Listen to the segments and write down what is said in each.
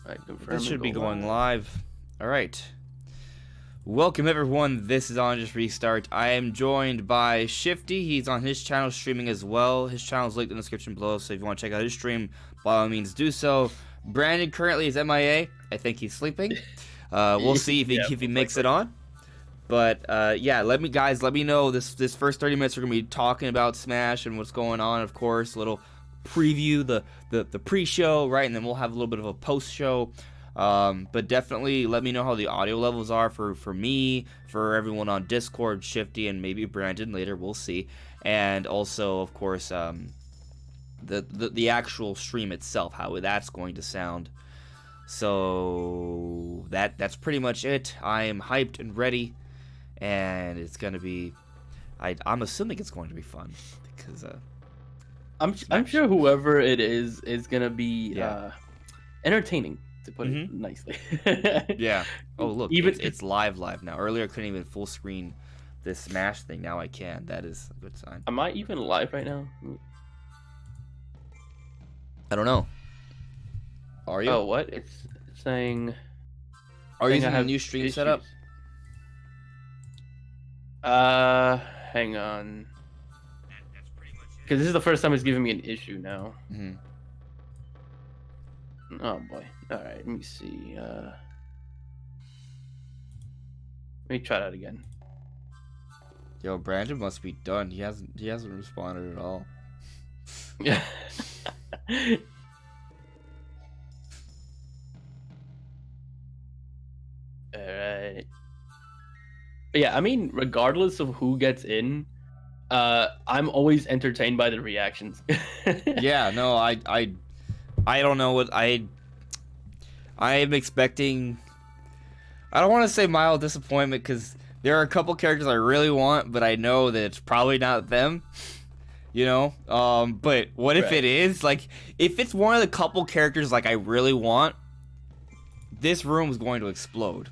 I confirm. This should be go going live. All right. Welcome everyone. This is on Just Restart. I am joined by Shifty. He's on his channel streaming as well. His channel is linked in the description below, so if you want to check out his stream, by all means do so. Brandon currently is MIA. I think he's sleeping. We'll see if he makes it on. But yeah, let me know. This first 30 minutes we're gonna be talking about Smash and what's going on. Of course, a little preview, the pre-show, right, and then we'll have a little bit of a post-show. But definitely let me know how the audio levels are for me, for everyone on Discord, Shifty, and maybe Brandon later. We'll see. And also, of course, the actual stream itself, how that's going to sound. So that's pretty much it. I am hyped and ready, and it's gonna be. I'm assuming it's going to be fun because I'm sure whoever it is gonna be entertaining, to put it nicely. Yeah. Oh look, even it's live now. Earlier I couldn't even full screen this Smash thing. Now I can. That is a good sign. Am I even live right now? I don't know. Are you? Oh, what? It's saying. Are you using a new stream setup? Hang on. Because this is the first time it's giving me an issue now. Oh boy. All right. Let me see. Let me try that again. Yo, Brandon must be done. He hasn't responded at all. Yeah. Alright. But yeah, I mean, regardless of who gets in, I'm always entertained by the reactions. Yeah, no, I don't know what I am expecting. I don't want to say mild disappointment because there are a couple characters I really want, but I know that it's probably not them. You know, but what if it is? Like, if it's one of the couple characters like I really want, this room is going to explode.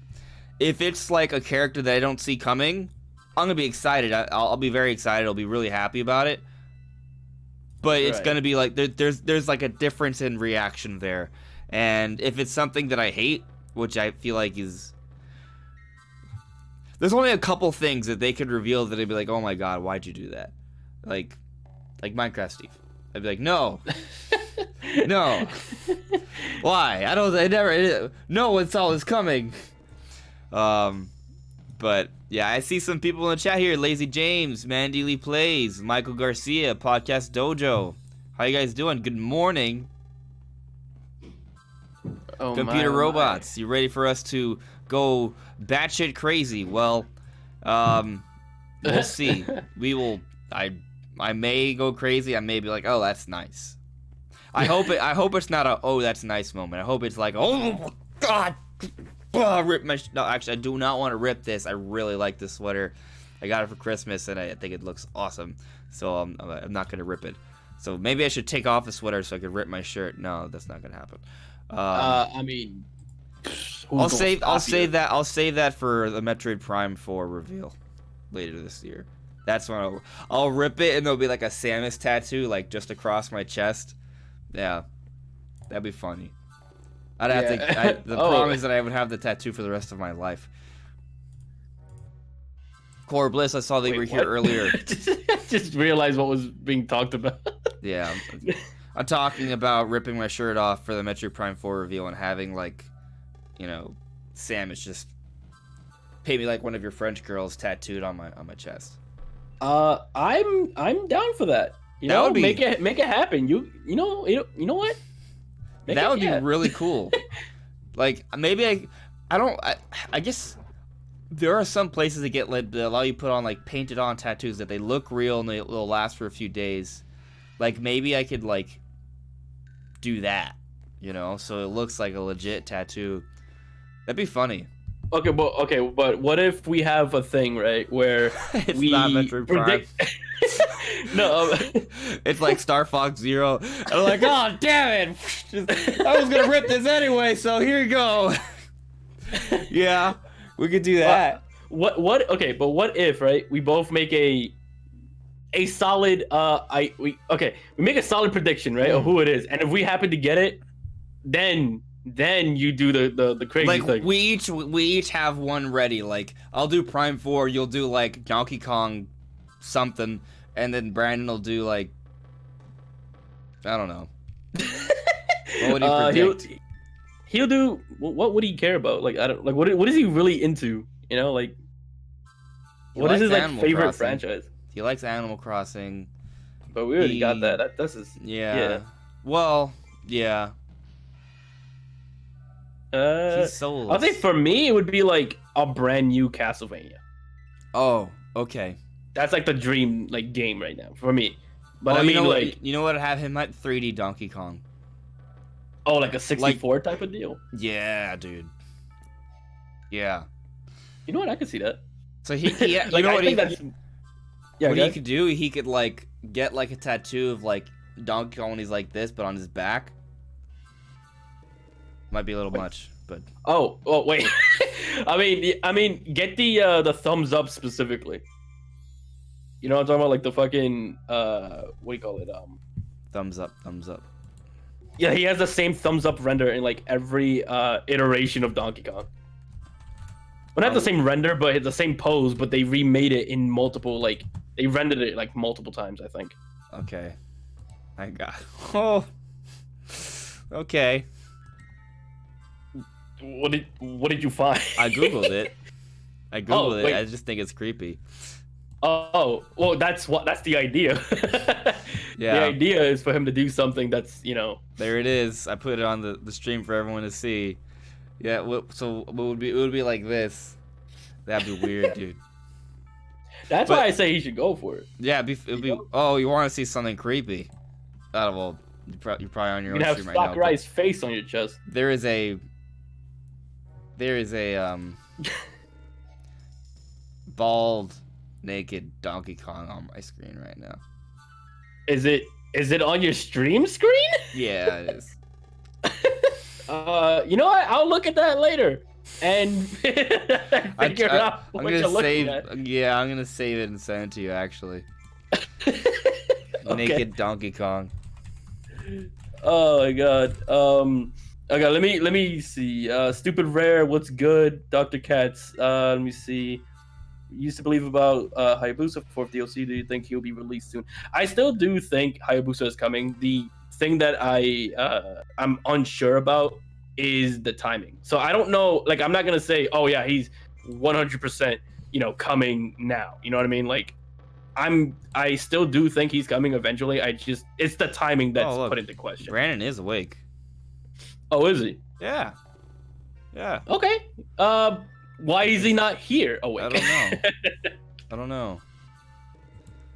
If it's like a character that I don't see coming, I'm gonna be excited. I'll be very excited. I'll be really happy about it. But it's gonna be like there's like a difference in reaction there. And if it's something that I hate, which I feel like is, there's only a couple things that they could reveal that I'd be like, oh my god, why'd you do that? Like Minecraft Steve. I'd be like, no. No. Why? No one saw this coming. But yeah, I see some people in the chat here. Lazy James, Mandy Lee Plays, Michael Garcia, Podcast Dojo. How you guys doing? Good morning. Oh, Computer Robots, you ready for us to go batshit crazy? Well, we'll see. We will. I may go crazy. I may be like, oh, that's nice. I hope it's not a oh, that's nice moment. I hope it's like, oh god, rip my. No, actually, I do not want to rip this. I really like this sweater. I got it for Christmas, and I think it looks awesome. So I'm not gonna rip it. So maybe I should take off the sweater so I could rip my shirt. No, that's not gonna happen. I mean, I'll save that for the Metroid Prime 4 reveal later this year. That's when I'll rip it, and there'll be like a Samus tattoo like just across my chest. Yeah, that'd be funny. The problem is that I would have the tattoo for the rest of my life. Core Bliss, I saw they were here earlier. Just realized what was being talked about. Yeah, I'm talking about ripping my shirt off for the Metroid Prime 4 reveal and having, like, you know, Samus just pay me like one of your French girls tattooed on my chest. I'm down for that. That would be, make it happen. You know what? That would be really cool. Like, maybe I guess there are some places that allow you to put on like painted on tattoos that they look real and they'll last for a few days. Like, maybe I could like do that, you know, so it looks like a legit tattoo. That'd be funny. Okay, but what if we have a thing, right, where it's not Metroid Prime. No, it's like Star Fox Zero. And I'm like, oh damn it! I was gonna rip this anyway, so here you go. Yeah, we could do that. What? Okay, but what if, right? We both make a solid. We make a solid prediction, right, of who it is, and if we happen to get it, then then you do the crazy Like thing. we each have one ready. Like I'll do Prime 4, you'll do like Donkey Kong something, and then Brandon will do like I don't know. What would you predict? He'll do what would he care about? Like I don't like what is he really into? You know, like He what is likes his like Animal favorite Crossing. franchise? He likes Animal Crossing. But we already got that. That's his. Yeah. Well, yeah. He's so. I think for me it would be like a brand new Castlevania. Oh, okay. That's like the dream like game right now for me. But Oh, I mean, you know what? Have him at 3D Donkey Kong. oh, like a 64 type of deal. Yeah, dude. Yeah. You know what? I could see that. So he you Like, know I what think he that's. Yeah, what go he ahead. could do? He could like get like a tattoo of like Donkey Kong when he's like this, but on his back. Might be a little much, but Oh, wait. I mean, get the thumbs up specifically. You know what I'm talking about? Like the fucking what do you call it? thumbs up, thumbs up. Yeah, he has the same thumbs up render in like every iteration of Donkey Kong. Well, not the same render, but the same pose, but they remade it in multiple like they rendered it like multiple times, I think. Okay. I got. Oh. Okay. What did you find? I googled it. I googled it. wait. I just think it's creepy. Oh, well, that's the idea. Yeah. The idea is for him to do something that's, you know. There it is. I put it on the stream for everyone to see. Yeah. So it would be like this. That'd be weird, dude. That's why I say he should go for it. Yeah. It'd be. Oh, you want to see something creepy? Oh well, you're probably on your You own can have stream right now. Sakurai's face on your chest. There is a bald, naked Donkey Kong on my screen right now. Is it on your stream screen? Yeah, it is. You know what? I'll look at that later and figure out I'm what you're gonna looking save. at. Yeah, I'm gonna save it and send it to you. Actually, naked Donkey Kong. Oh my god. Okay, let me see. Stupid Rare, what's good? Dr. Katz. Let me see. Used to believe about Hayabusa 4th DLC. Do you think he'll be released soon? I still do think Hayabusa is coming. The thing that I'm unsure about is the timing. So I don't know. Like, I'm not gonna say, oh yeah, he's 100%, coming now. You know what I mean? Like, I still do think he's coming eventually. It's the timing that's put into question. Brandon is awake. Oh, is he? Yeah. Yeah. Okay. Why is he not here? Oh wait. I don't know. I don't know.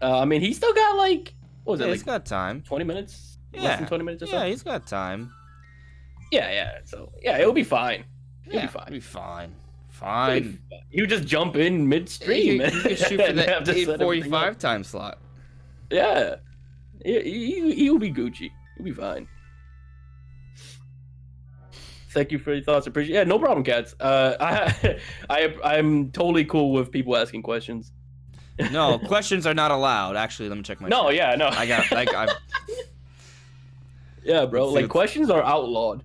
I mean, he's still got like what was it? He's Like got time. 20 minutes? Yeah. Less than 20 minutes or so? Yeah, he's got time. Yeah. So yeah, it'll be fine. It'll be fine. It'll be fine. Fine. You just jump in midstream. You can shoot for that 8:45 time slot. Yeah. He'll be Gucci. He'll be fine. Thank you for your thoughts. Appreciate. Yeah, no problem, cats. I'm totally cool with people asking questions. No, questions are not allowed. Actually, let me check my. No, chat. yeah, no. I got like I. Yeah, bro. Let's see Like what's- questions are outlawed.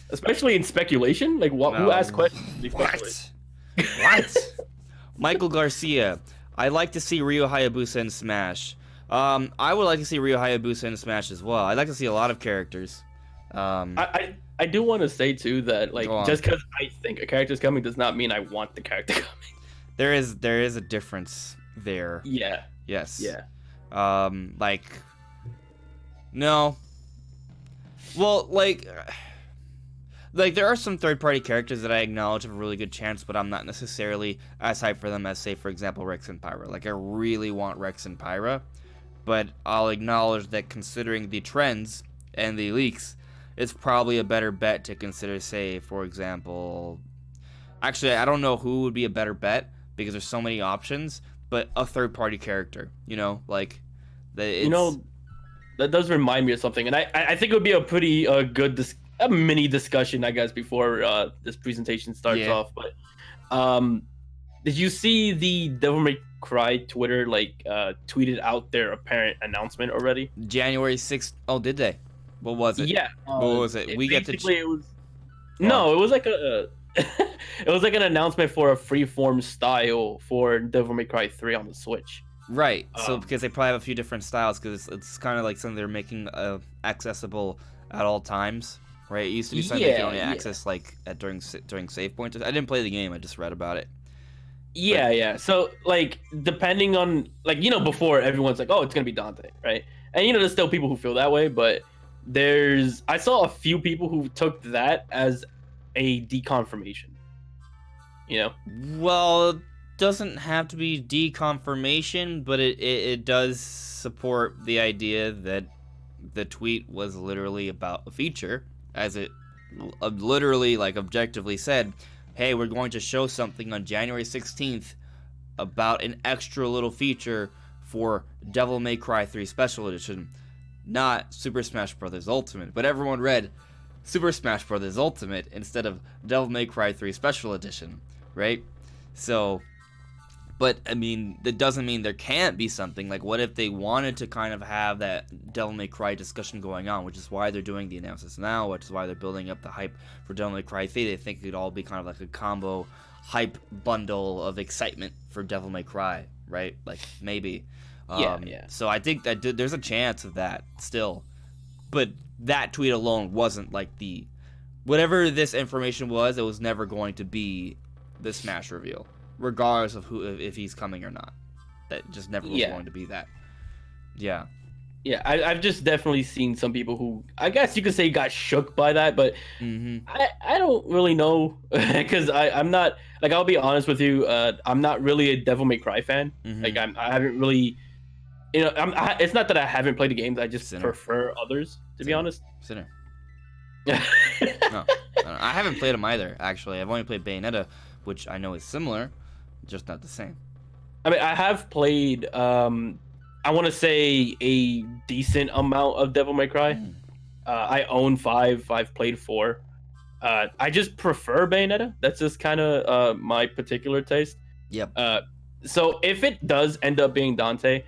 Especially in speculation. Like what? Who No. asks questions? They speculate. What? Michael Garcia. I'd like to see Ryo Hayabusa in Smash. I would like to see Ryo Hayabusa in Smash as well. I'd like to see a lot of characters. I do want to say too that like Go on. just because I think a character's coming does not mean I want the character coming. There is a difference there. Yeah. Yes. Yeah. Like, no. Well, like there are some third-party characters that I acknowledge have a really good chance, but I'm not necessarily as hyped for them as, say, for example, Rex and Pyra. Like, I really want Rex and Pyra, but I'll acknowledge that considering the trends and the leaks, it's probably a better bet to consider, say, for example... Actually, I don't know who would be a better bet, because there's so many options, but a third-party character, like... That does remind me of something, and I think it would be a pretty good a mini discussion, I guess, before this presentation starts off. But did you see the Devil May Cry Twitter tweeted out their apparent announcement already? January 6th. Oh, did they? What was it? Yeah. What was it? We get to. Basically, it was. Go on. No, it was like a. It was like an announcement for a freeform style for Devil May Cry 3 on the Switch. Right. So Um, because they probably have a few different styles, because it's kind of like something they're making accessible at all times. Right. It used to be something you could only access like during save points. I didn't play the game. I just read about it. Yeah. So like, depending on like before everyone's like, oh, it's gonna be Dante, right? And there's still people who feel that way, but I saw a few people who took that as a deconfirmation. Well, it doesn't have to be deconfirmation, but it does support the idea that the tweet was literally about a feature, as it literally, like, objectively said, hey, we're going to show something on January 16th about an extra little feature for Devil May Cry 3 Special Edition, not Super Smash Bros. Ultimate. But everyone read Super Smash Bros. Ultimate instead of Devil May Cry 3 Special Edition, right? So, but I mean, that doesn't mean there can't be something. Like, what if they wanted to kind of have that Devil May Cry discussion going on, which is why they're doing the announcements now, which is why they're building up the hype for Devil May Cry 3. They think it could all be kind of like a combo hype bundle of excitement for Devil May Cry, right? Like, maybe. Yeah. So I think that there's a chance of that still. But that tweet alone wasn't like whatever this information was, it was never going to be the Smash reveal, regardless of if he's coming or not. That just never was going to be that. Yeah. Yeah, I've just definitely seen some people who, I guess you could say, got shook by that, but I don't really know, because I'm not, like, I'll be honest with you, I'm not really a Devil May Cry fan. Like, I haven't really, it's not that I haven't played the games, I just prefer others, to be honest. Sinner. No, I haven't played them either, actually. I've only played Bayonetta, which I know is similar, just not the same. I mean, I have played, I want to say, a decent amount of Devil May Cry. I own 5. I've played 4. I just prefer Bayonetta. That's just kind of my particular taste. Yep. So if it does end up being Dante,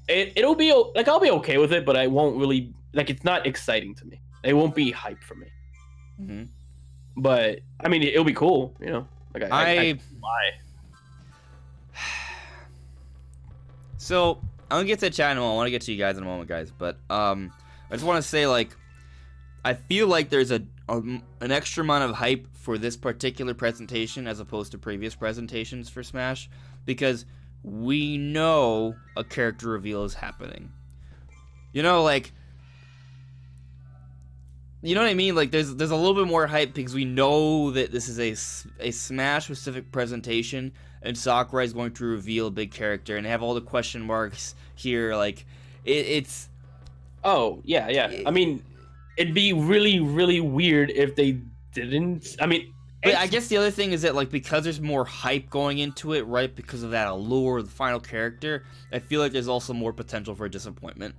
it'll be like, I'll be okay with it, but I won't really, like, it's not exciting to me. It won't be hype for me. But I mean, it'll be cool, Like I So I'm gonna get to the channel. I want to get to you guys in a moment, guys. But I just want to say, like, I feel like there's an extra amount of hype for this particular presentation as opposed to previous presentations for Smash, because we know a character reveal is happening. Like, you know what I mean? Like, there's a little bit more hype because we know that this is a Smash-specific presentation, and Sakurai is going to reveal a big character, and they have all the question marks here. Like, it's... Oh, yeah. I mean, it'd be really, really weird if they didn't. I mean... But I guess the other thing is that, like, because there's more hype going into it, right, because of that allure of the final character, I feel like there's also more potential for disappointment,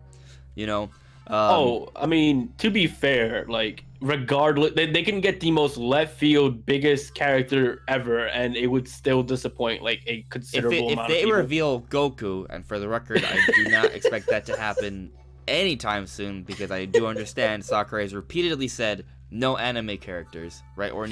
I mean, to be fair, like, regardless, they can get the most left field, biggest character ever, and it would still disappoint, like, a considerable amount of people. If they reveal Goku, and for the record, I do not expect that to happen anytime soon, because I do understand Sakurai has repeatedly said no anime characters, right? Or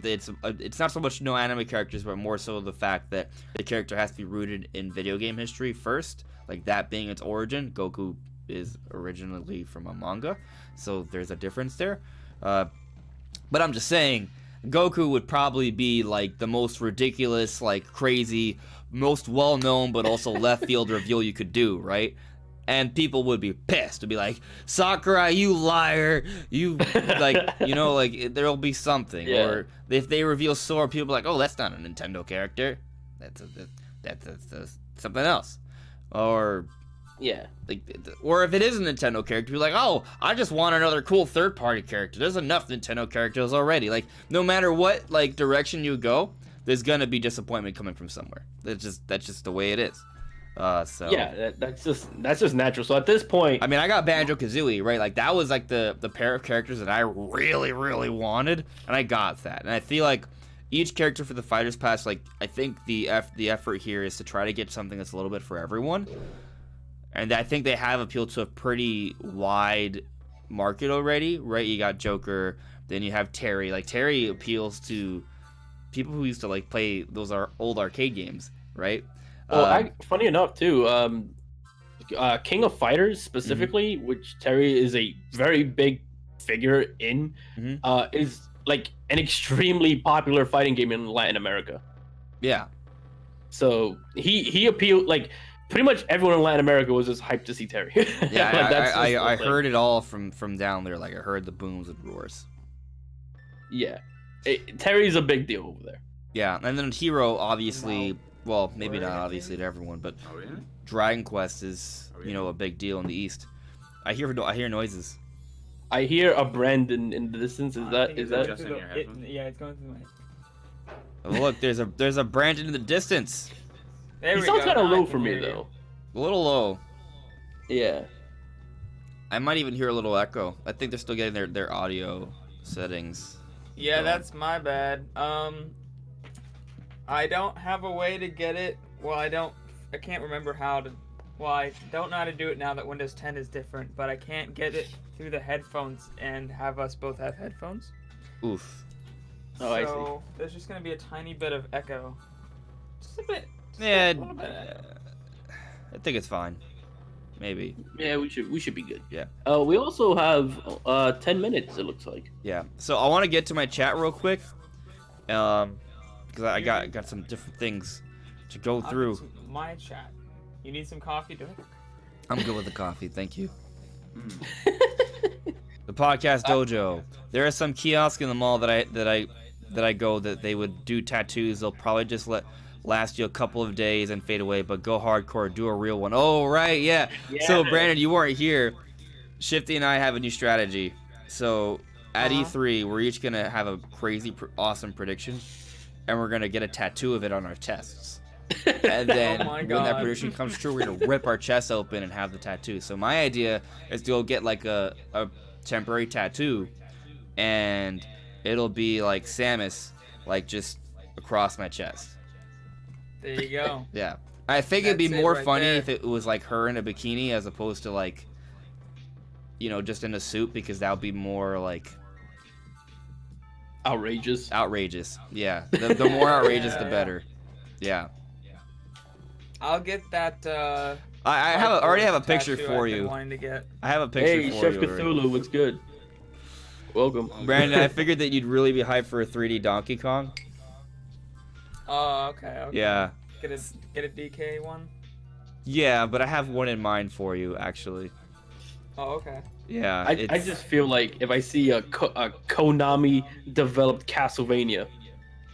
it's not so much no anime characters, but more so the fact that the character has to be rooted in video game history first, like that being its origin. Goku is originally from a manga, so there's a difference there. But I'm just saying, Goku would probably be like the most ridiculous, like crazy, most well-known but also left field reveal you could do, right? And people would be pissed to be like, Sakurai, you liar, you like, like there'll be something. Yeah. Or if they reveal Sora, people be like, oh, that's not a Nintendo character, that's something else. Or or if it is a Nintendo character, be like, oh, I just want another cool third-party character. There's enough Nintendo characters already. Like, no matter what like direction you go, there's gonna be disappointment coming from somewhere. That's just the way it is. So yeah, that's just natural. So at this point, I mean, I got Banjo-Kazooie, right? Like, that was like the pair of characters that I really, really wanted, and I got that. And I feel like each character for the Fighters Pass, like, I think the effort here is to try to get something that's a little bit for everyone. And I think they have appealed to a pretty wide market already, right? You got Joker, then you have Terry. Like Terry appeals to people who used to like play those old arcade games, right? Well, funny enough too, King of Fighters specifically, which Terry is a very big figure in, is like an extremely popular fighting game in Latin America. Yeah. So he appealed, like pretty much everyone in Latin America was just hyped to see Terry. Yeah, like, I heard it all from down there. Like I heard the booms and roars. Yeah, Terry's a big deal over there. Yeah, and then Hero, obviously, well, maybe not obviously to everyone, but Dragon Quest is, you know, a big deal in the East. I hear noises. I hear a brand in the distance. Is that? Yeah, it's going through my. Oh, look, there's a Brandon in the distance. He sounds kind of low for me though. A little low. Yeah. I might even hear a little echo. I think they're still getting their audio settings. Yeah, going. that's my bad. I don't have a way to get it. Well, I can't remember how to. Well, I don't know how to do it now that Windows 10 is different, but I can't get it through the headphones and have us both have headphones. Oof. Oh, I see. So there's just gonna be a tiny bit of echo. Just a bit. Yeah, a little bit. I think it's fine. Maybe. Yeah, we should be good. Yeah. We also have 10 minutes. It looks like. Yeah. So I want to get to my chat real quick, because I got some different things to go through. My chat. You need some coffee, do it. I'm good with the coffee, thank you. The podcast dojo. There are some kiosks in the mall that I go that they would do tattoos. They'll probably just last you a couple of days and fade away, but go hardcore, do a real one. Oh right, yeah. So Brandon, you weren't here. Shifty and I have a new strategy. So at E3, we're each gonna have a crazy, awesome prediction, and we're gonna get a tattoo of it on our chests. And then when that prediction comes true, we're gonna rip our chest open and have the tattoo. So my idea is to go get like a temporary tattoo, and it'll be like Samus, like just across my chest. There you go. Yeah, I think it'd be more funny if it was like her in a bikini as opposed to like, you know, just in a suit, because that would be more like outrageous. Yeah, the more outrageous, the better. Yeah. I'll get that. I already have a picture for you. Wanting to get. I have a picture Hey, for Chef you. Cthulhu, what's good? Welcome, Brandon. I figured that you'd really be hyped for a 3D Donkey Kong. Oh, okay. Yeah. Get a DK one. Yeah, but I have one in mind for you, actually. Oh, okay. Yeah. I just feel like if I see a Konami developed Castlevania,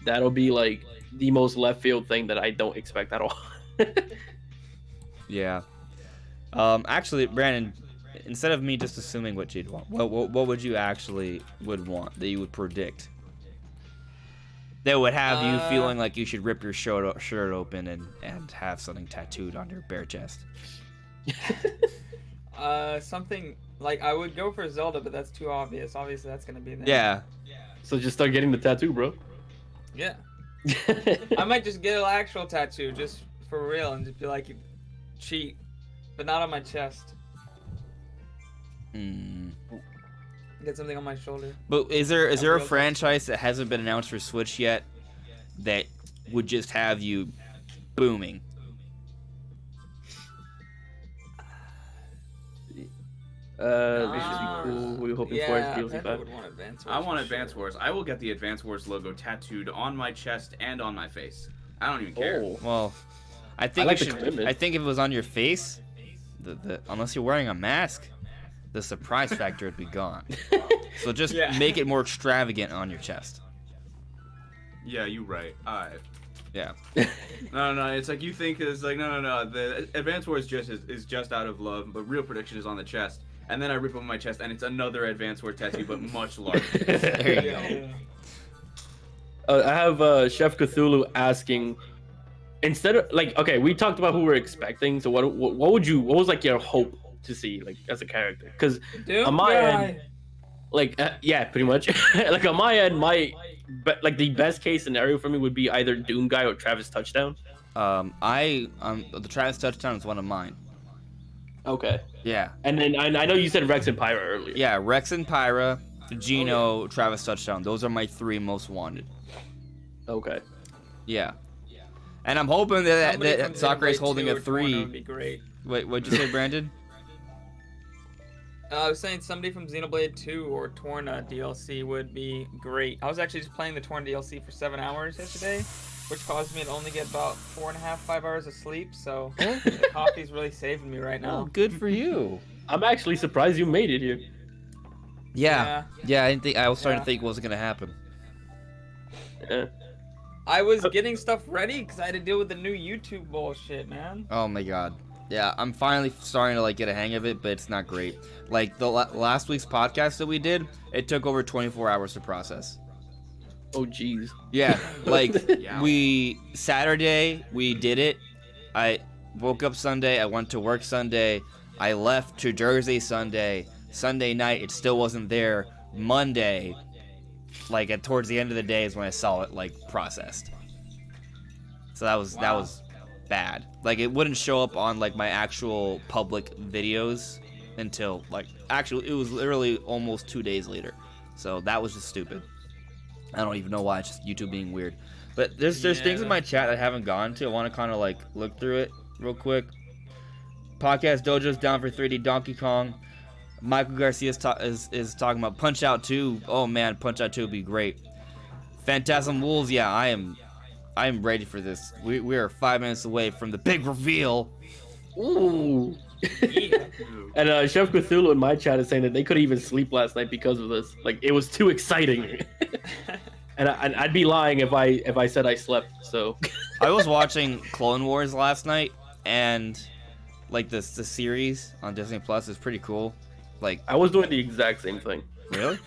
that'll be like the most left field thing that I don't expect at all. Yeah. Actually, Brandon, instead of me just assuming what you'd want, what would you actually would want that you would predict that would have you feeling like you should rip your shirt open and have something tattooed on your bare chest? Something like I would go for Zelda, but that's too obvious. Obviously, that's gonna be there. Yeah. So just start getting the tattoo, bro. Yeah. I might just get an actual tattoo, just for real, and just be like, cheat, but not on my chest. Get something on my shoulder. But is there a franchise that hasn't been announced for Switch yet that would just have you booming? This should be cool. We're hoping for it. I want Advance Wars. I will get the Advance Wars logo tattooed on my chest and on my face. I don't even care. Oh. Well, I think like the commitment. I think if it was on your face, unless you're wearing a mask, the surprise factor would be gone. So just make it more extravagant on your chest. Yeah, you're right. Yeah. No. It's like you think it's like no. The Advance Wars is just out of love, but real prediction is on the chest. And then I rip on my chest, and it's another Advance Wars tattoo, but much larger. There you I go. have Chef Cthulhu asking, instead of like, okay, we talked about who we're expecting. So what was like your hope to see like as a character? Because on my end, like yeah, pretty much. Like on my end, like the best case scenario for me would be either Doom Guy or Travis Touchdown. The Travis Touchdown is one of mine. Okay. Yeah. And then I know you said Rex and Pyra earlier. Yeah, Rex and Pyra, Gino, Travis Touchdown. Those are my 3 most wanted. Okay. Yeah. And I'm hoping that, Somebody that from Sakurai's Xenoblade holding 2 a or Torna 3. would be great. Wait, what'd you say, Brandon? I was saying somebody from Xenoblade 2 or Torna DLC would be great. I was actually just playing the Torna DLC for 7 hours yesterday, which caused me to only get about 4.5, 5 hours of sleep. So the coffee's really saving me right Oh, now. good for you. I'm actually surprised you made it here. Yeah. Yeah, I didn't think I was starting Yeah. to think what was gonna happen. Yeah. I was getting stuff ready because I had to deal with the new YouTube bullshit, man. Oh my god. Yeah, I'm finally starting to like get a hang of it, but it's not great. Like the last week's podcast that we did, it took over 24 hours to process. Oh jeez. Yeah, like Yeah. Saturday we did it. I woke up Sunday, I went to work Sunday, I left to Jersey Sunday. Sunday night it still wasn't there. Monday, like towards the end of the day is when I saw it like processed. So that was bad. Like it wouldn't show up on like my actual public videos until like actually it was literally almost 2 days later. So that was just stupid. I don't even know why. It's just YouTube being weird. But there's things in my chat I haven't gone to. I want to kind of like look through it real quick. Podcast Dojo's down for 3D Donkey Kong. Michael Garcia is talking about Punch Out 2. Oh man, Punch Out 2 would be great. Phantasm Wolves, yeah, I am ready for this. We are 5 minutes away from the big reveal. Ooh. Yeah. And Chef Cthulhu in my chat is saying that they couldn't even sleep last night because of this. Like it was too exciting. And I'd be lying if I said I slept. So I was watching Clone Wars last night, and like the series on Disney Plus is pretty cool. Like, I was doing the exact same thing. really?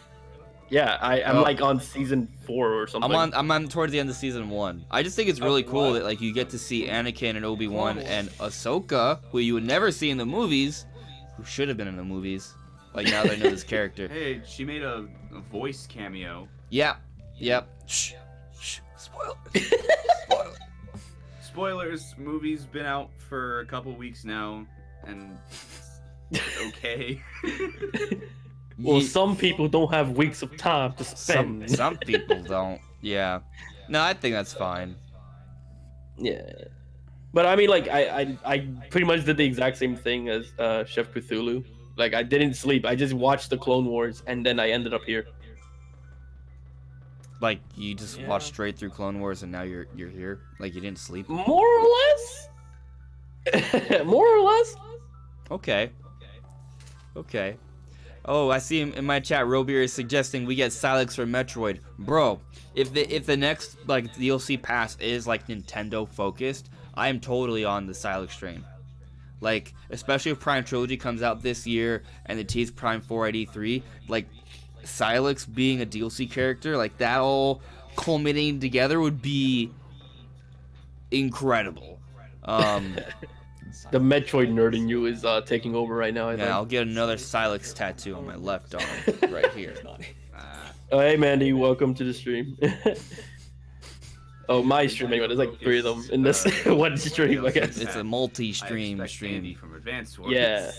Yeah, I'm Oh. like on season 4 or something. I'm on towards the end of season 1. I just think it's really Oh, cool what? that like you get to see Anakin and Obi-Wan Clone Wars. and Ahsoka, who you would never see in the movies, who should have been in the movies. Like now that I know this character. Hey, she made a voice cameo. Yeah. Yep. Shh. Spoil. Spoilers, movie's been out for a couple weeks now, and it's okay. Well, some people don't have weeks of time to spend. Some people don't. Yeah. No, I think that's fine. Yeah. But I mean, like, I pretty much did the exact same thing as Chef Cthulhu. Like, I didn't sleep. I just watched the Clone Wars, and then I ended up here. Like you just Yeah. watched straight through Clone Wars and now you're here. Like you didn't sleep. More or less? More or less? Okay. Okay. Oh, I see him in my chat. Robier is suggesting we get Silex for Metroid. Bro, if the next like DLC pass is like Nintendo focused, I am totally on the Silex train. Like, especially if Prime Trilogy comes out this year and the tease Prime 4 at E3, like Silex being a DLC character, like that all culminating together would be incredible. The Metroid nerd in you is taking over right now, I think. Yeah, I'll get another Silex tattoo on my left arm, right here. Oh, hey, Mandy, welcome to the stream. Oh, my stream, anyway. There's like 3 of them in this one stream, I guess. It's a multi-stream I expect stream. Andy from Advanced Wars. Yeah.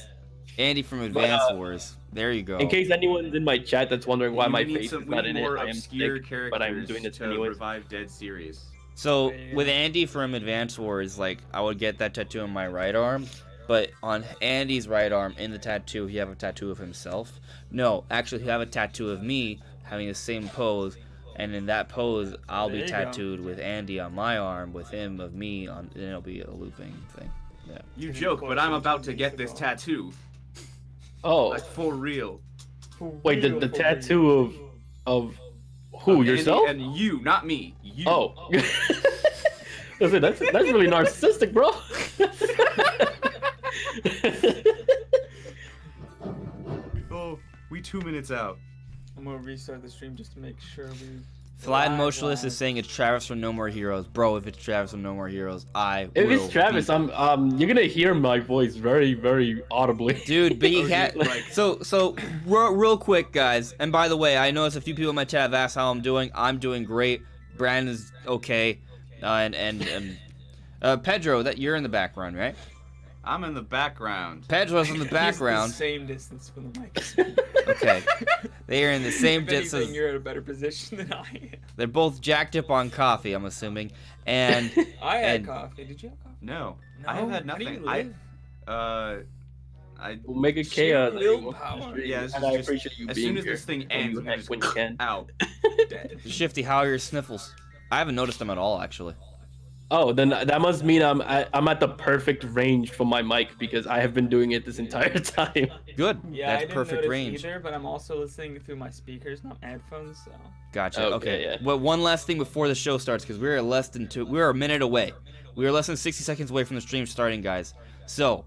Andy from Advance Wars. There you go. In case anyone's in my chat that's wondering why my We need face some- is we not need in it, more I am obscure sick, characters but I'm doing this to anyways. revive dead series. So Yeah. with Andy from Advance Wars, like I would get that tattoo on my right arm, but on Andy's right arm in the tattoo, he have a tattoo of himself. No, actually, he have a tattoo of me having the same pose, and in that pose, I'll There be you go. tattooed with Andy on my arm, with him of me on. Then it'll be a looping thing. Yeah. You joke, but I'm about to get this tattoo. Oh, Like for real. wait, the tattoo of who? Andy Yourself? and you, not me. You. Oh. Listen, that's really narcissistic, bro. Oh, we 2 minutes out. I'm gonna restart the stream just to make sure we. Flat and Live, Motionless live. is saying it's Travis from No More Heroes. Bro, if it's Travis from No More Heroes, I If will it's Travis, be- you're gonna hear my voice very, very audibly. Dude, but you Oh, can't. dude, like- So real quick, guys. And by the way, I noticed a few people in my chat have asked how I'm doing. I'm doing great. Brandon's okay, and Pedro, that you're in the background, right? I'm in the background. Pedro's in the background. He's the same distance from the mic. Okay. They are in the same If anything, distance. you're in a better position than I am. They're both jacked up on coffee, I'm assuming. And I had and- coffee. Did you have coffee? No, No? I have had How do you nothing. live? Omega Sheer Chaos. willpower. Yeah, this and is I just- appreciate you as being soon as here this thing when ends, you I'm gonna when you can. out. Dead. Shifty, how are your sniffles? I haven't noticed them at all, actually. Oh, then that must mean I'm at the perfect range for my mic because I have been doing it this entire time. Good. Yeah, I That's didn't perfect notice range. either, but I'm also listening through my speakers, not headphones. So. Gotcha. Okay, Okay. yeah. Well, one last thing before the show starts, because we're a minute away. We are less than 60 seconds away from the stream starting, guys. So,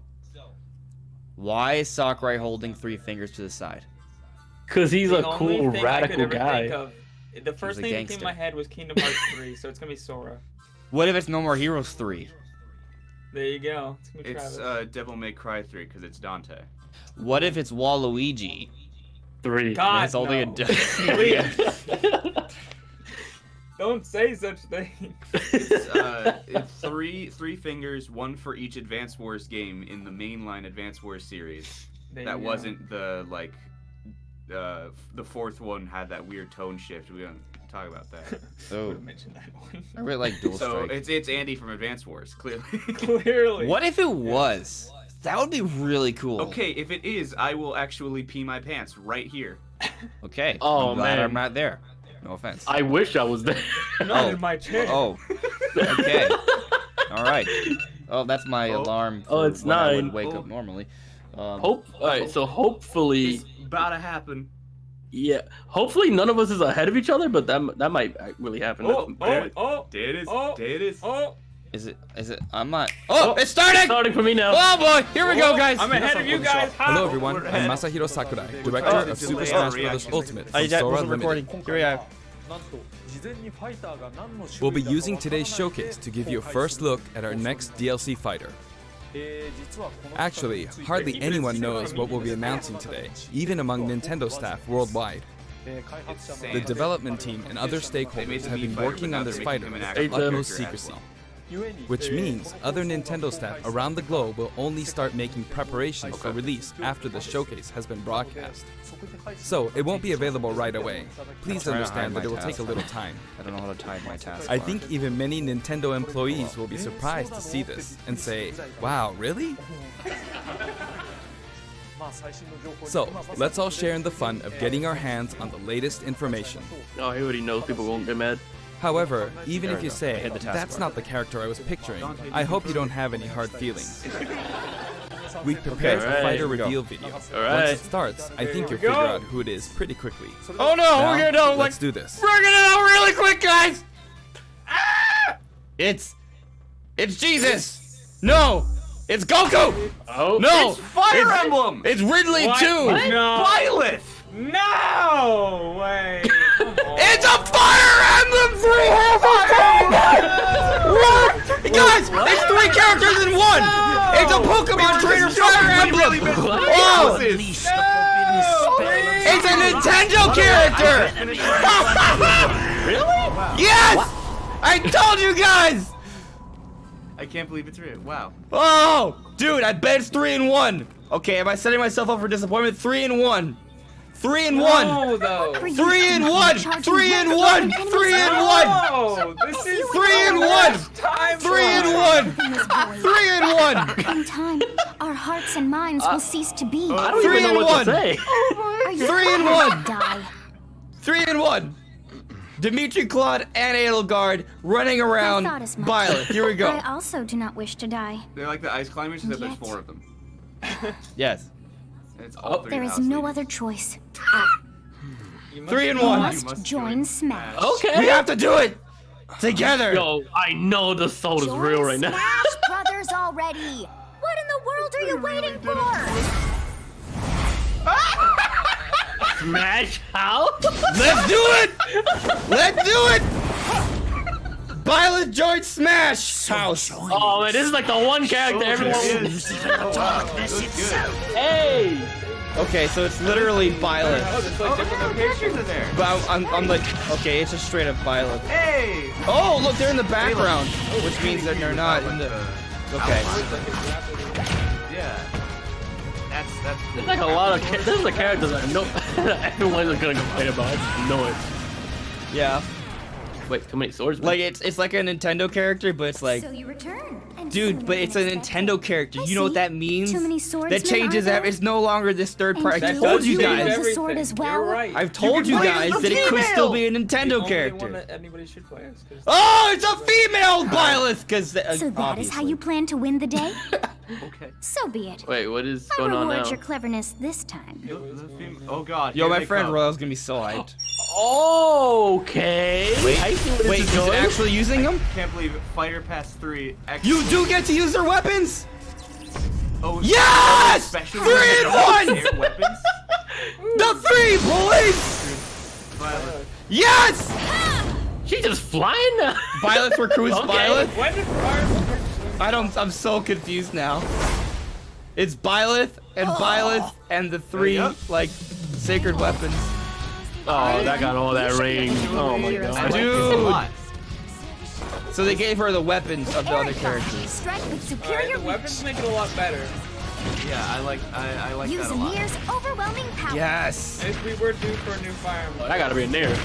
why is Sakurai holding 3 fingers to the side? Cause he's The a only cool thing I could radical ever guy. think of, the first a thing that came gangster. to my head was Kingdom Hearts 3, so it's gonna be Sora. What if it's No More Heroes 3? There you go. It's gonna be It's Travis. Devil May Cry 3 because it's Dante. What if it's Waluigi? 3. God, That's only no. a Don't say such things. It's three fingers, one for each Advance Wars game in the mainline Advance Wars series. There That you go. wasn't the the fourth one had that weird tone shift. We don't talk about that. Oh, Would've mentioned that one. I really like Dual So Strike. it's Andy from Advance Wars, clearly. Clearly. What if it was? That would be really cool. Okay, if it is, I will actually pee my pants right here. Okay. Oh, I'm glad man. I'm not there. No offense. I wish I was there. Not Oh. in my chair. Oh. Okay. All right. Oh, that's my Oh. alarm. Oh, for it's when I 9. would wake Oh. up normally. Alright, so hopefully, It's about to happen. yeah, hopefully none of us is ahead of each other, but that might really happen. Oh, That's- There it is. Oh. There it is. Oh, Is it? I'm not. Oh, it's starting! starting for me now. Oh boy, here we go, oh, guys. I'm ahead of you guys. Hello How? everyone, I'm Masahiro Sakurai, director of Super Smash Bros. Ultimate from Sora wasn't Limited. recording. Here we are. We'll be using today's showcase to give you a first look at our next DLC fighter. Actually, hardly anyone knows what we'll be announcing today, even among Nintendo staff worldwide. The development team and other stakeholders have been working on this fighter with the utmost secrecy. Which means other Nintendo staff around the globe will only start making preparations for release after the showcase has been broadcast. So, it won't be available right away. Please trying to understand hide that it my will take a task. little time. I don't know how to time my task. I think even many Nintendo employees will be surprised to see this and say, wow, really? So, let's all share in the fun of getting our hands on the latest information. Oh, he already knows people won't get mad. However, even if you I say, hit the taskbar. that's not the character I was picturing, I hope you don't have any hard feelings. We've prepared Okay, a alright, fighter here we go. reveal video. Once Alright. it starts, I think you'll we go. figure out who it is pretty quickly. Oh no, Now, we're gonna know. Like, let's do this. we're gonna know really quick, guys. Ah! It's Jesus. No, it's Goku. Oh No, Fire Emblem! It's Ridley What? too. No. Byleth! No way. Come on. It's a Fire Emblem 3 What? Guys, it's 3 characters in one. It's a Pokemon trainer Fire Emblem. Oh, it's a Nintendo character. Really? Yes, I told you guys. I can't believe it's real. Wow. Oh, dude, I bet it's 3 in 1. Okay, am I setting myself up for disappointment? 3 in 1. 3 in 1. No, though. 3 in 1. 3 in 1. 3 in 1. No, this is 3 in 1. time 3 in 1. 3 in 1. In time, our hearts and minds will cease to be. I don't 3 even know in what 1. to say. Are you 3 in going to 1. Die? 3 in 1. Dimitri, Claude, and Edelgard running around I thought as much. Byleth. Here we go. I also do not wish to die. They're like the ice climbers, except there's Yet. 4 of them. Yes. And it's all 3 There is house no ladies. other choice. You must 3 in be- You 1. must join Smash. Okay. We have to do it together. Yo, I know the soul is Join real right now. Smash Brothers already. What in the world are you waiting for? Smash how? Let's do it. Let's do it. Byleth joined Smash House. Oh man, this is like the one character everyone. Hey. Okay, so it's literally Byleth. Oh, there's like different locations. Pictures are there. But I'm like, okay, it's just straight up Byleth. Hey! Oh, look, they're in the background, which means that they're not in the. Okay. Yeah. That's cool. There's like a lot of there's the characters I know everyone's gonna complain about. I just know it. Yeah. Wait, too many swords? Like it's like a Nintendo character, but it's like, So you return. And dude, so but it's a many Nintendo character. I You know what see. that means? Too many swordsmen, That changes are there? It's no longer this third And party. I you told you use guys. the sword as well? You're right. I've told you play guys as that a it could still be a The Nintendo only one character. that anybody should play as. 'Cause Oh, it's a female Byleth, because So that is how you plan to win the day? Okay. So be it. Wait, what is I going on reward now? your cleverness this time. Oh god. Yo, here my they friend come. Royal's gonna be so hyped. Okay. I see where Wait, this is he's going. actually using them? Can't believe it. Fighter Pass 3. You do get to use their weapons? Oh, Yes! special 3 in 1! air weapons. The 3, boys! Violet. Yes! She's just flying now. Byleth recruits Okay. Byleth? When did Fire I'm so confused now. It's Byleth and Byleth and the 3, Yep. like, sacred weapons. Oh, that got all that range. Oh my I god. like this a Dude. lot. So they gave her the weapons of the other Erica, characters. strike with Alright, superior the weapons reach. make it a lot better. Yeah, I like Use that a lot. Amir's overwhelming power. Yes. If we were due for a new Fire Emblem. That gotta be in there.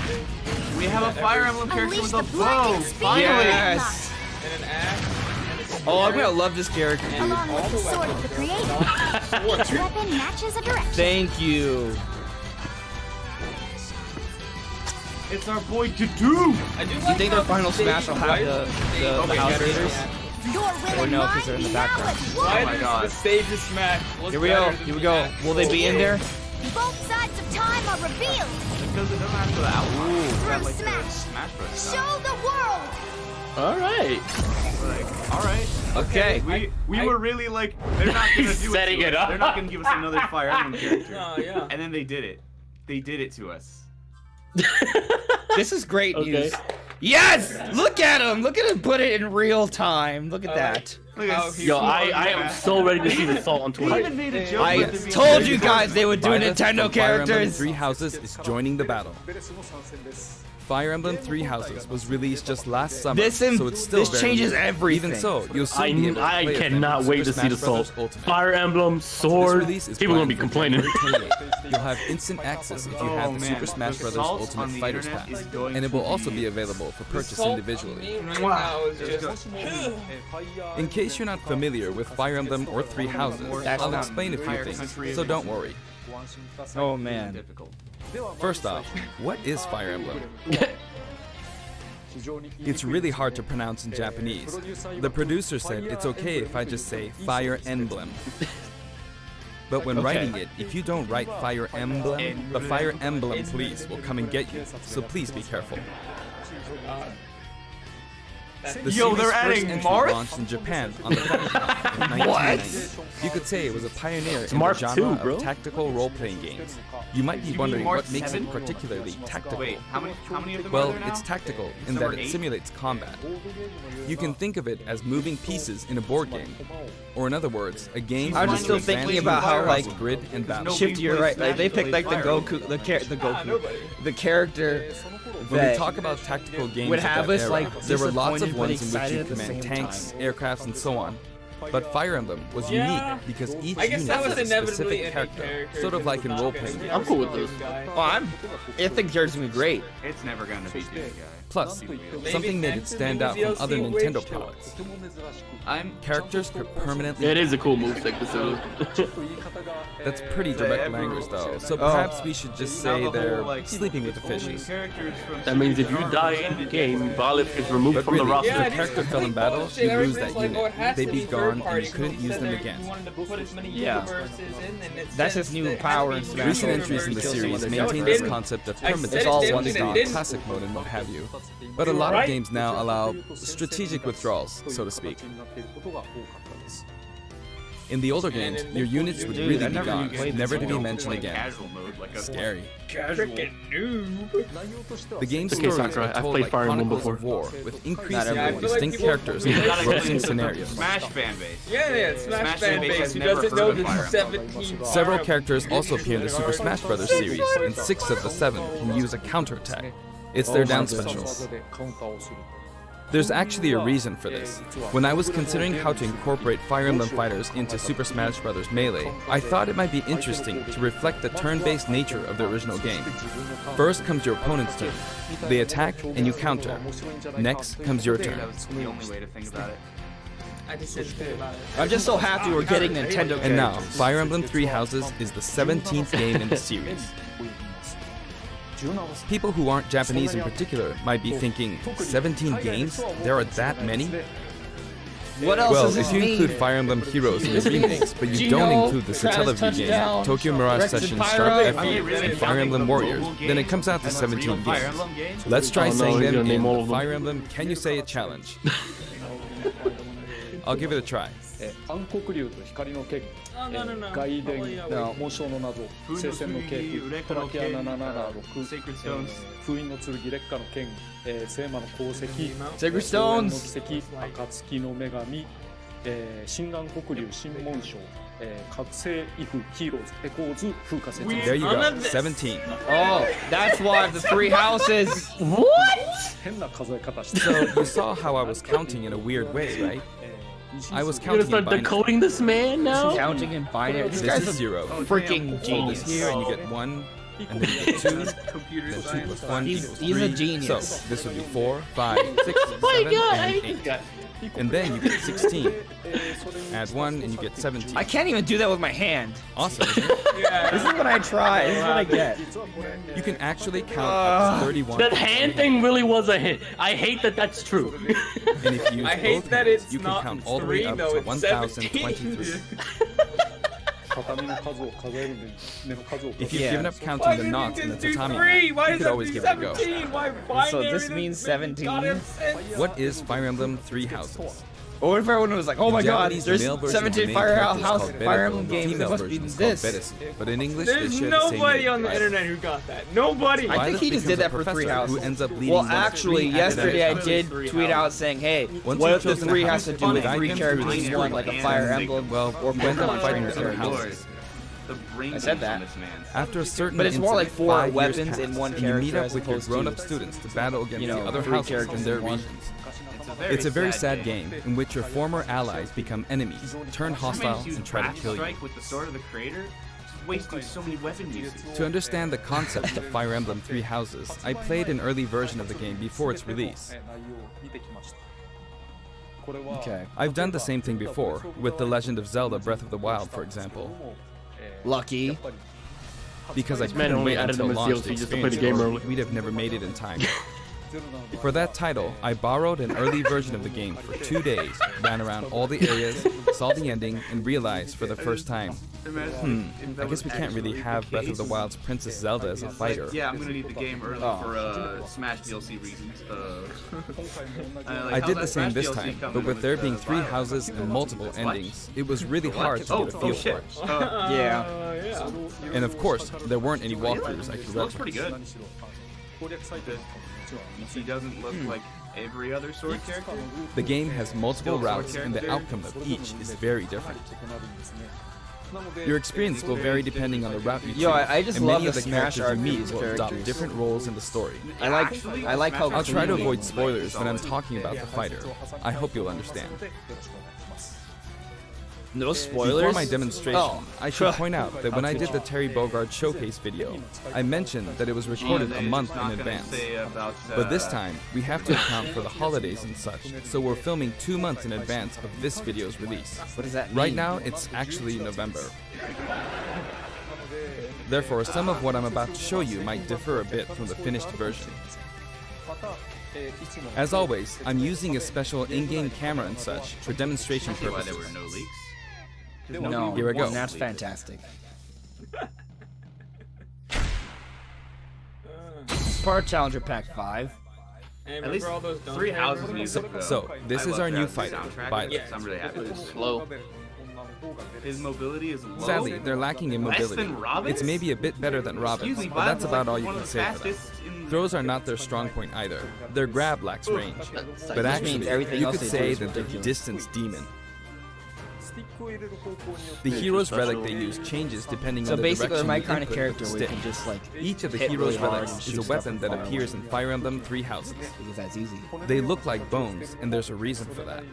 We have a Fire Emblem character Unleash with the a blinding bow. speed Finally. of Yes. And an axe. And a Oh, I'm spear, gonna love this character, and dude. Along all with the sword of the creator. Each weapon matches a direction. Thank you. It's our boy Dudu. I do You like think how their final they smash will have the Okay, house get it. raiders? Your will Or and no, 'cause mine they're in the now background. as Why one. my does God. the stage of Smash look Here we go. better than Here we go. Smash? Will they be in there? Both sides of time are revealed. Because it doesn't have to the outline. It's got, Through like, the Smash. Smash Bros. stuff. Show the world. All right. Like, all right. Okay. We were really like, they're not gonna do Setting it it to us. up. They're not gonna give us another Fire Emblem character. No, yeah. And then they did it. They did it to us. This is great Okay. news. Yes! Look at him! Look at him put it in real time. Look at that. Look How at he- Yo, I am so ready to see the salt on I even Twitter. made a joke I with it being told very you guys they would do Byleth Nintendo from Fire Emblem characters. Three Houses is joining the battle. Fire Emblem Three Houses was released just last summer, This so it's still this very changes new. everything. Even so, you'll soon be able to I play as them cannot in wait Super to see the Smash Bros. salt. Ultimate. Fire Emblem, This sword. release is People gonna be planned for complaining. January 28th. You'll have instant access if you Oh, have the man. Super Smash The Bros. salt on Ultimate the Fighters internet Pass, is going and it will to also be- be available for The purchase salt on individually. me right now is just. In case you're not familiar with Fire Emblem or Three Houses, That's I'll not explain a few entire things, country so of- don't worry. Oh man. difficult. First off, what is Fire Emblem? It's really hard to pronounce in Japanese. The producer said it's okay if I just say Fire Emblem. But when Okay. writing it, if you don't write Fire Emblem, the Fire Emblem police will come and get you, so please be careful. The Yo, series' they're first adding entry Marth? launched in Japan on the Famicom in 1990. You could say it was a pioneer in the Marth genre too, bro. of tactical role-playing games. You might be You wondering mean Marth what makes 7? it particularly tactical. Wait, how many of them are Well, there now? it's tactical in Number that it 8? simulates combat. You can think of it as moving pieces in a board game. Or in other words, a game I'm where just you still thinking advance about how, across like, grid and battle. Shifty, you're right. Like, they Smash picked like the Fire Goku, the character When we that talk about tactical games would of have that us, era, like, there were lots of disappointed but ones in which excited you at the command same tanks, time. aircrafts, and so on. But Fire Emblem was Yeah. unique because each I guess unit that was has a inevitably specific any character, sort of like in role-playing games. I'm cool with this. Oh, I think yours gonna be great. It's never gonna be this guy. Plus, something made it stand out from other Nintendo products. I'm Characters could permanently. It is a cool move, like this. That's pretty direct language, though. So perhaps we should just say they're sleeping with the fishes. That means if you die in the game, Byleth is removed But from the really, roster. if a character fell in battle, you lose that unit. They'd be gone, and you couldn't use them again. Yeah. That's his new power in Smash. Recent entries in the series maintain this concept of permanence, It's all one in stop. the classic mode and what have you. But a lot of games now allow strategic withdrawals, so to speak. In the older games, your units would Dude, really I be never gone, even played never this to be one. mentioned again. Casual mode, like a Scary. Freaking noob. The game's Okay, stories Sakurai, are I've told played like Fire Emblem chronicles of before. war, with Not increasingly everyone. I feel like distinct people- characters You and gotta engrossing scenarios. Smash fan base. Yeah, Smash Smash fan fan base base has who never doesn't heard know of the Fire Emblem. 17 Several Fire characters Emblem also appear in the Super Smash Bros. series, and 6 of the 7 can use a counterattack. It's their down specials. There's actually a reason for this. When I was considering how to incorporate Fire Emblem fighters into Super Smash Bros. Melee, I thought it might be interesting to reflect the turn-based nature of the original game. First comes your opponent's turn. They attack and you counter. Next comes your turn. That's the only way to think about it. I just didn't think about it. I'm just so happy we're getting Nintendo And now, characters. Fire Emblem Three Houses is the 17th game in the series. People who aren't Japanese in particular might be thinking, 17 games? There are that many? What else Well, does this if you mean? include Fire Emblem Heroes in the remix, but you Gino, don't include the Travis Satellaview game, Touchdown, Tokyo Mirage Rex and Sessions, Pyro. Sharp I mean, FE, really and Fire Emblem counting Warriors, global then it games comes out to and the 17 real Fire games. Emblem games? Let's try Oh, no, saying he's them gonna name in all the of them. Fire Emblem Can You Say It challenge. I'll give it a try. 暗黒竜と光の剣、Oh, no, no, no. 外伝、 No. 紋章の謎、聖戦の系譜、トラキア776、Sacred Stones 封印の剣、烈火の剣、聖魔の鉱石、 Sacred 聖の Stones! 奇跡、暁の女神、新暗黒竜、新紋章、覚醒、イフ、ヒーローズ、エコーズ、風化説 There you None go, of this. 17. Oh, that's why the three houses. 変な数え方して So you saw how I was counting in a weird way, right? I was You're gonna counting in start binary. decoding this man now? Counting in binary. This This guy's is a 0. freaking Fold this genius. here and you get 1, and then you get 2, Computer then 2 science. plus 1 He's- equals he's a 3. genius. So this would be 4, 5, 6, 7, and 8. And then you get 16. Add 1 and you get 17. I can't even do that with my hand. Awesome, isn't it? This is what I try. This is what I get. You can actually count up to 31. That hand thing really was a hit. I hate that that's true. And if you use I hate both that hands, it's you can not count all the way 3 up though, to it's 1,023. 畳の数を数えるのに根の数を If 数 you've Yeah. given up Why counting the did knots you in the just do tatami 3? map, Why you is could that always give it a go. 17? Why binary? So this doesn't means make 17? goddamn sense? What is Fire Emblem Three Houses? Or what if everyone was like, oh my In god, Japanese, there's the male version of the 17 main Fire character is House called Fire Byleth, Emblem the games. It female must be version is called this. Byleth. But in English, they There's share the same nobody name, on the Byleth. internet who got that. Nobody. I think Byleth he just did becomes that a for professor three houses. who ends up leading Well, one of actually, three yesterday I academic did tweet out saying, hey, Once what you've if the chosen a 3 house, has to do with guide 3 them through characters the in one, like a Fire Emblem Well, or you end up Pokemon fighting character. other houses. The brain I said on that. this man. After a certain But it's more like incident, 4 5 years weapons pass, in one and you meet character up as with your opposed to, grown-up students to battle against you know, the other 3 houses characters in their in one. regions. It's a very sad game in which your former allies become enemies, turn hostile, and try to kill you. Strike with the sword of the creator. Just wasting so many weapon uses. To understand the concept of Fire Emblem Three Houses, I played an early version of the game before its release. 内容を見てきました。これは Okay. I've done the same thing before, with The Legend of Zelda Breath of the Wild, for example. Lucky. Because I man couldn't only wait added until them as launch to DLC just to play the experience game it, or early. we'd have never made it in time. For that title, I borrowed an early version of the game for 2 days, ran around all the areas, saw the ending, and realized for the first time, I guess we can't really have Breath of the Wild's Princess Zelda as a fighter. Yeah, I'm gonna need the game early Oh. for Smash DLC reasons. I did the same this time, but with there being 3 houses and multiple endings, it was really hard to get a feel for it. Yeah. And of course, there weren't any walkthroughs I could Looks pretty reference. good. He doesn't look like every other sword character. The game has multiple routes, and the outcome of each is very different. Your experience will vary depending on the route you choose, Yo, I just and love many of the the Smash characters you meet RPG's will adopt characters. different roles in the story. I like how I'll try to cleanly- avoid spoilers when I'm talking about the fighter. I hope you'll understand. No Before spoilers. my demonstration, Oh. I should point out that when I did the Terry Bogard showcase video, I mentioned that it was recorded a month in advance. But this time, we have to account for the holidays and such, so we're filming 2 months in advance of this video's release. What does that mean? Right now, it's actually November. Therefore, some of what I'm about to show you might differ a bit from the finished version. As always, I'm using a special in-game camera and such for demonstration Why there purposes. were no leaks? No. Here we go. That's fantastic. Part Challenger Pack 5. Hey, At least remember all those 3 Don't houses Pay music. though. So, this I is love our new that fighter, soundtrack. Byleth. Yes, I'm really happy. It's slow. His mobility is low. Sadly, they're lacking in Less mobility. than Robin's? It's maybe a bit better than Robin's, Excuse me, but that's Byleth's about like all you one can of the say for them. fastest in- Throws are not their strong point either. Their grab lacks range. But means actually, everything you else could they do say is that they're ridiculous. distance demon. The hero's relic they use changes depending So on the basically, direction my you kind of input character with where the you can stick. just like Each of the hit hero's really hard relics and is a shoot stuff weapon with that fire appears in with Fire Emblem Three Houses. because that's easy. They look like bones, and there's a reason for that.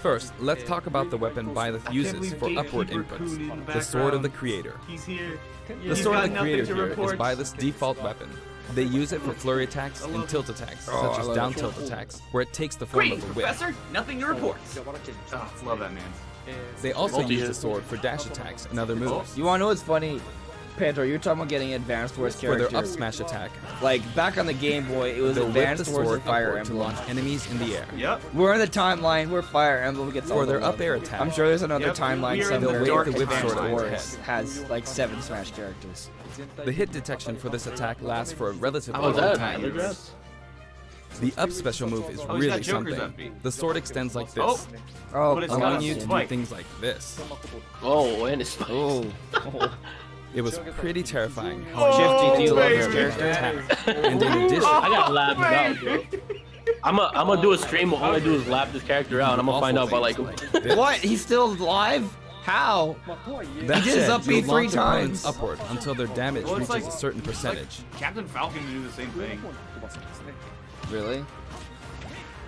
First, let's talk about the weapon Byleth uses for upward inputs, the Sword of the Creator. He's here. The Sword of the Creator here is Byleth's default weapon. They use it for flurry attacks and tilt attacks, such as down tilt attacks, where it takes the form Great, of a whip. Professor. Nothing to report. Oh, love that man. They also use the sword for dash attacks and other moves. You wanna know what's funny? Pantor, you're talking about getting advanced Wars For their character. up smash attack, Like back on the Game Boy, it was they'll whip the advanced Wars sword of Fire upward to Emblem. launch enemies in the air. Yep. We're in the timeline where Fire Emblem gets all For the their love. up air attack, I'm sure there's another Yep, timeline we are in the somewhere. dark whip Advanced sword Wars ahead. has like 7 Smash characters. the hit detection for this attack lasts for a relatively How was long that? time. The up special move is Oh, he's got really Joker's something. up B. The sword extends like Oh. this, Oh, But it's got allowing a you to do spike. things like this. Oh, and it's oh. It was pretty terrifying. Shifty, do you love baby. this character? Attack. And in addition, I got lapped out, bro. I'm gonna do a stream where all I do is lap this character out, and I'm gonna find out if I like him. this. What? He's still alive? How? That He did his said, up B you'll 3 launch opponents times. upward until their damage Well, it's reaches like- a certain percentage. Captain Falcon can do the same thing. Really?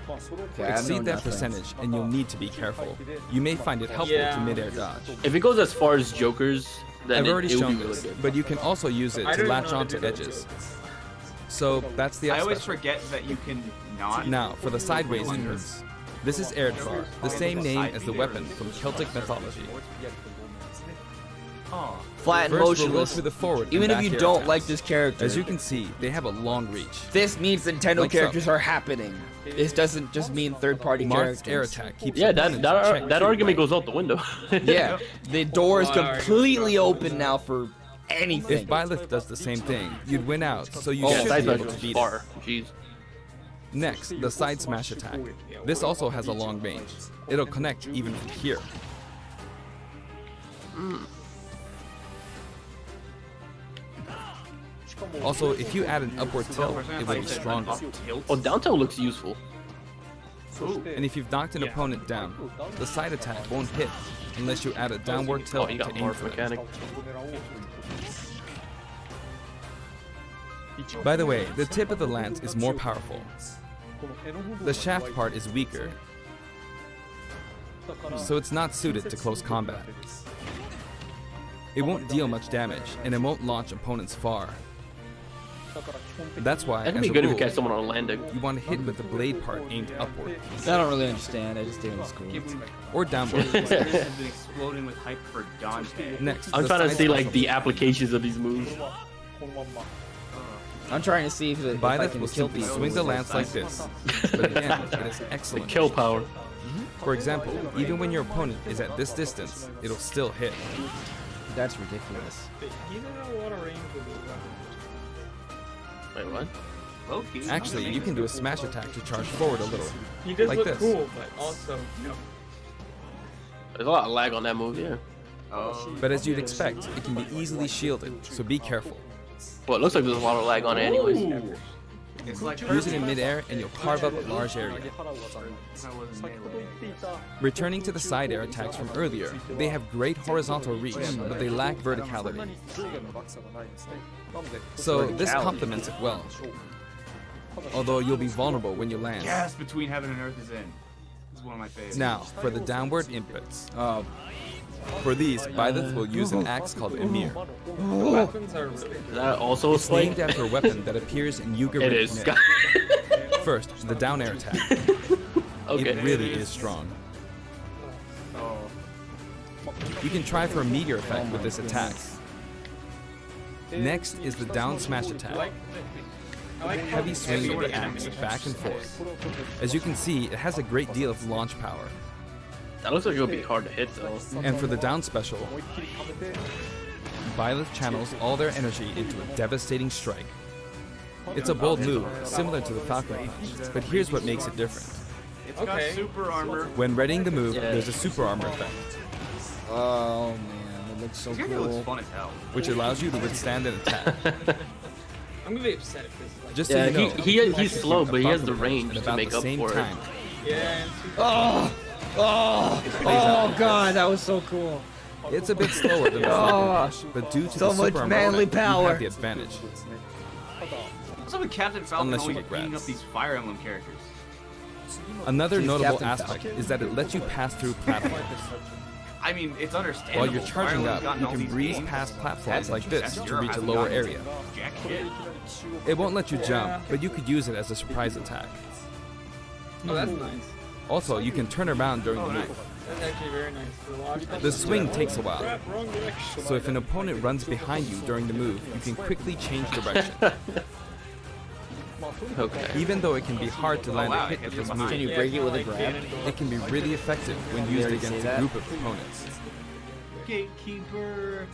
Okay, I know Exceed that nothing. percentage, and you'll need to be careful. You may find it helpful Yeah. to mid-air dodge. If it goes as far as Joker's, then I've already it would shown be really this, good. but you can also use it I to don't latch know how to onto do that edges. So that's the I up always special. forget that you can not. Now, for the sideways inputs. This is Erdvar, the same name as the weapon from Celtic mythology. Oh. Flat and First, we'll go motionless. through the forward Even and if back you air don't attacks. like this character, As you can see, they have a long reach. this means Nintendo Like so. characters are happening. This doesn't just mean third-party Marth's air characters. attack keeps Yeah, opponents in that check that too, argument right? goes out the window. Yeah, the door is completely open now for anything. If Byleth does the same thing, you'd win out, so you Yeah, should side be able smash to is beat it. far. Jeez. Next, the side smash attack. This also has a long range. It'll connect even from here. Also, if you add an upward tilt, it will be stronger. Oh, down tilt looks useful. And if you've knocked an opponent down, the side attack won't hit unless you add a downward Oh, tilt you to got aim Marth for them. mechanic. By the way, the tip of the lance is more powerful. The shaft part is weaker, so it's not suited to close combat. It won't deal much damage, and it won't launch opponents far. That's why, That'd as be a good if you rule, catch someone on a landing. you want to hit with the blade part aimed upward I don't really understand. I just think it's cool. or downward. Has been exploding with hype for Dante. Next, I'm the trying to side see like special. the applications of these moves. I'm trying to see if I Byleth can will kill simply people. swing the lance like this, but again, it is excellent. Kill power. For example, even when your opponent is at this distance, it'll still hit. That's ridiculous. He doesn't have a lot of range with his Wait, weapons. what? Low-key. Actually, you can do a smash attack to charge forward a little. He does Like look this. cool, but also, no. There's a lot of lag on that move, yeah. Oh. But as you'd expect, it can be easily shielded, so be careful. Well, it looks like there's a lot of lag on it anyways. Ooh. It's like Use it in midair and you'll carve up a large area. Returning to the side air attacks from earlier, they have great horizontal reach, but they lack verticality. So this complements it well. Although you'll be vulnerable when you land. Yes, Between Heaven and Earth is in. It's one of my favorites. Now, for the downward inputs. Oh, For these, Byleth will use an axe called Emir. Weapons are really Is that also a It's named spike? after a weapon that appears in Yuga It Ring is. Myth. First, the down air attack. Okay. It really is strong. You can try for a meteor effect with this attack. Next is the down smash attack. Heavy swing of the axe back and forth. As you can see, it has a great deal of launch power. That looks like it'll be hard to hit though. And for the down special, Byleth channels all their energy into a devastating strike. It's a bold move, similar to the Falcon Punch, but here's what makes it different. It's got super armor. When readying the move, there's a super armor effect, oh man, it looks so This character looks cool. fun as hell. which allows you to withstand an attack. I'm gonna be upset if this is like. Just Yeah, so you know, he's slow, but he has the Falcon Punch range at to about make the up same for it. time. Yeah, and super. Oh, Oh god, that was so cool. It's a bit slower than the Falcon Rush, but due to So the much super manly armament, power. you have the advantage. What's up with Captain Falcon Unless you always get beating grabs. up these Fire Emblem characters? Another He's notable Captain aspect Falcon. is that it lets you pass through platforms. I mean, it's understandable. While you're Fire charging Emblem's up, gotten you all can these breeze games. past platforms like this to F-Zero reach a hasn't lower gotten area. jack shit. It won't let you jump, but you could use it as a surprise attack. Oh, that's nice. Also, you can turn around during the move. That's actually very nice. To watch. The swing takes a while, so if an opponent runs behind you during the move, you can quickly change direction. Okay. Even though it can be hard to land a hit with this Can move, you break it with a grab? it can be really effective when used already say against a that? group of opponents. Gatekeeper.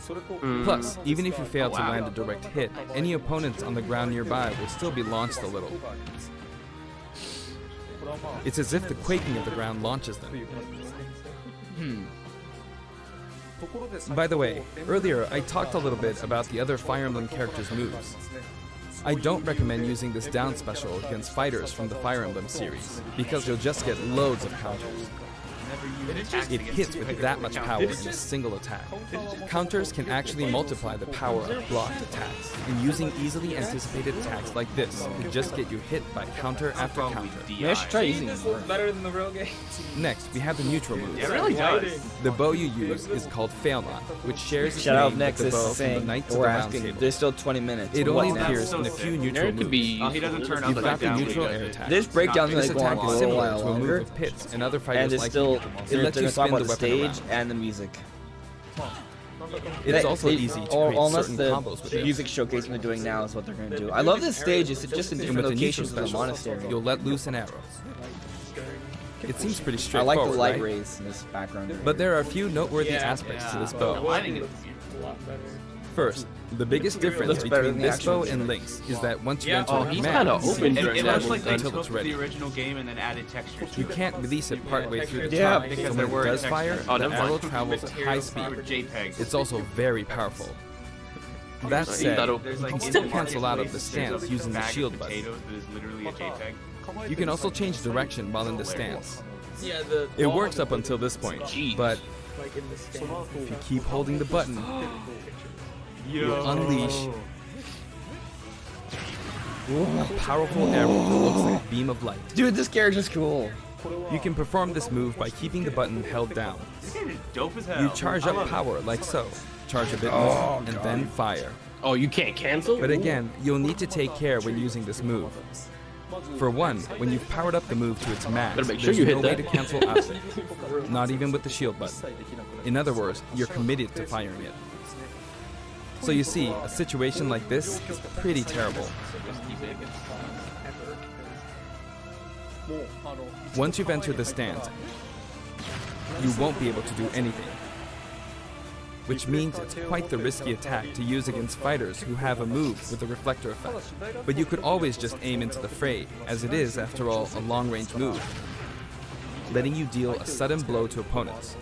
Plus, even if you fail to land a direct hit, any opponents on the ground nearby will still be launched a little. It's as if the quaking of the ground launches them. By the way, earlier I talked a little bit about the other Fire Emblem characters' moves. I don't recommend using this down special against fighters from the Fire Emblem series, because you'll just get loads of counters. It hits with that much power in a single attack. Counters can actually multiply the power of blocked attacks, and using easily anticipated attacks like this can just get you hit by counter after counter. Maybe I should try using This it looks more. better than the real game. Next, we have the neutral moves. It really does. The bow you use is called Fail Not, which shares its Shout out name with Nexus the bow from the saying Knights of we're the Round asking. Table. There's still 20 minutes. It What only now? appears so in a sick. few neutral There could moves. be. Oh, he doesn't turn You've upside got the down. neutral when he air does it. attack. This breakdown's This gonna go on attack for is a little similar while to a move longer, of Pits and other and fighters it's like still you. they're It lets you gonna talk spin about the the weapon stage around. and the music. It's also easy to create unless certain the combos with it. music showcase they're doing now is what they're gonna do. I love this stage. It's just in And different with the neutral locations of the special, monastery. you'll let loose an arrow. It seems pretty I straightforward, like the light right? rays in this background. But there are a few noteworthy aspects to this bow. I think it's A lot better. First, the biggest difference Looks better between than the this actual bow and Link's is that once you Yeah. enter Oh, a he's command, kinda you open can during it that looks hold like it they until took it's ready. the original game and then added textures. You can't release it partway through the Yeah. time, Because so there when were it does textures. fire, Oh, the never mind. arrow travels at high Or speed. JPEGs. It's also very powerful. That He said, thought it- There's you like can in still the cancel market out of the place, stance there's a using the bag of shield button. potatoes that is literally a JPEG. You can also change direction while in the stance. Yeah, the It works up until this point, but like in the stand. if you keep holding the button, you'll unleash a powerful arrow that looks like a beam of light. Dude, this character's cool. You can perform this move by keeping the button held down. This game is dope as hell. You charge up power like so, charge a bit more, and then fire. Oh, you can't cancel? But again, you'll need to take care when using this move. For one, when you've powered up the move to its max, Better make sure there's you no hit way that. to cancel out of it. Not even with the shield button. In other words, you're committed to firing it. So you see, a situation like this is pretty terrible. Once you've entered the stance, you won't be able to do anything. Which means it's quite the risky attack to use against fighters who have a move with a reflector effect. But you could always just aim into the fray, as it is, after all, a long-range move, letting you deal a sudden blow to opponents.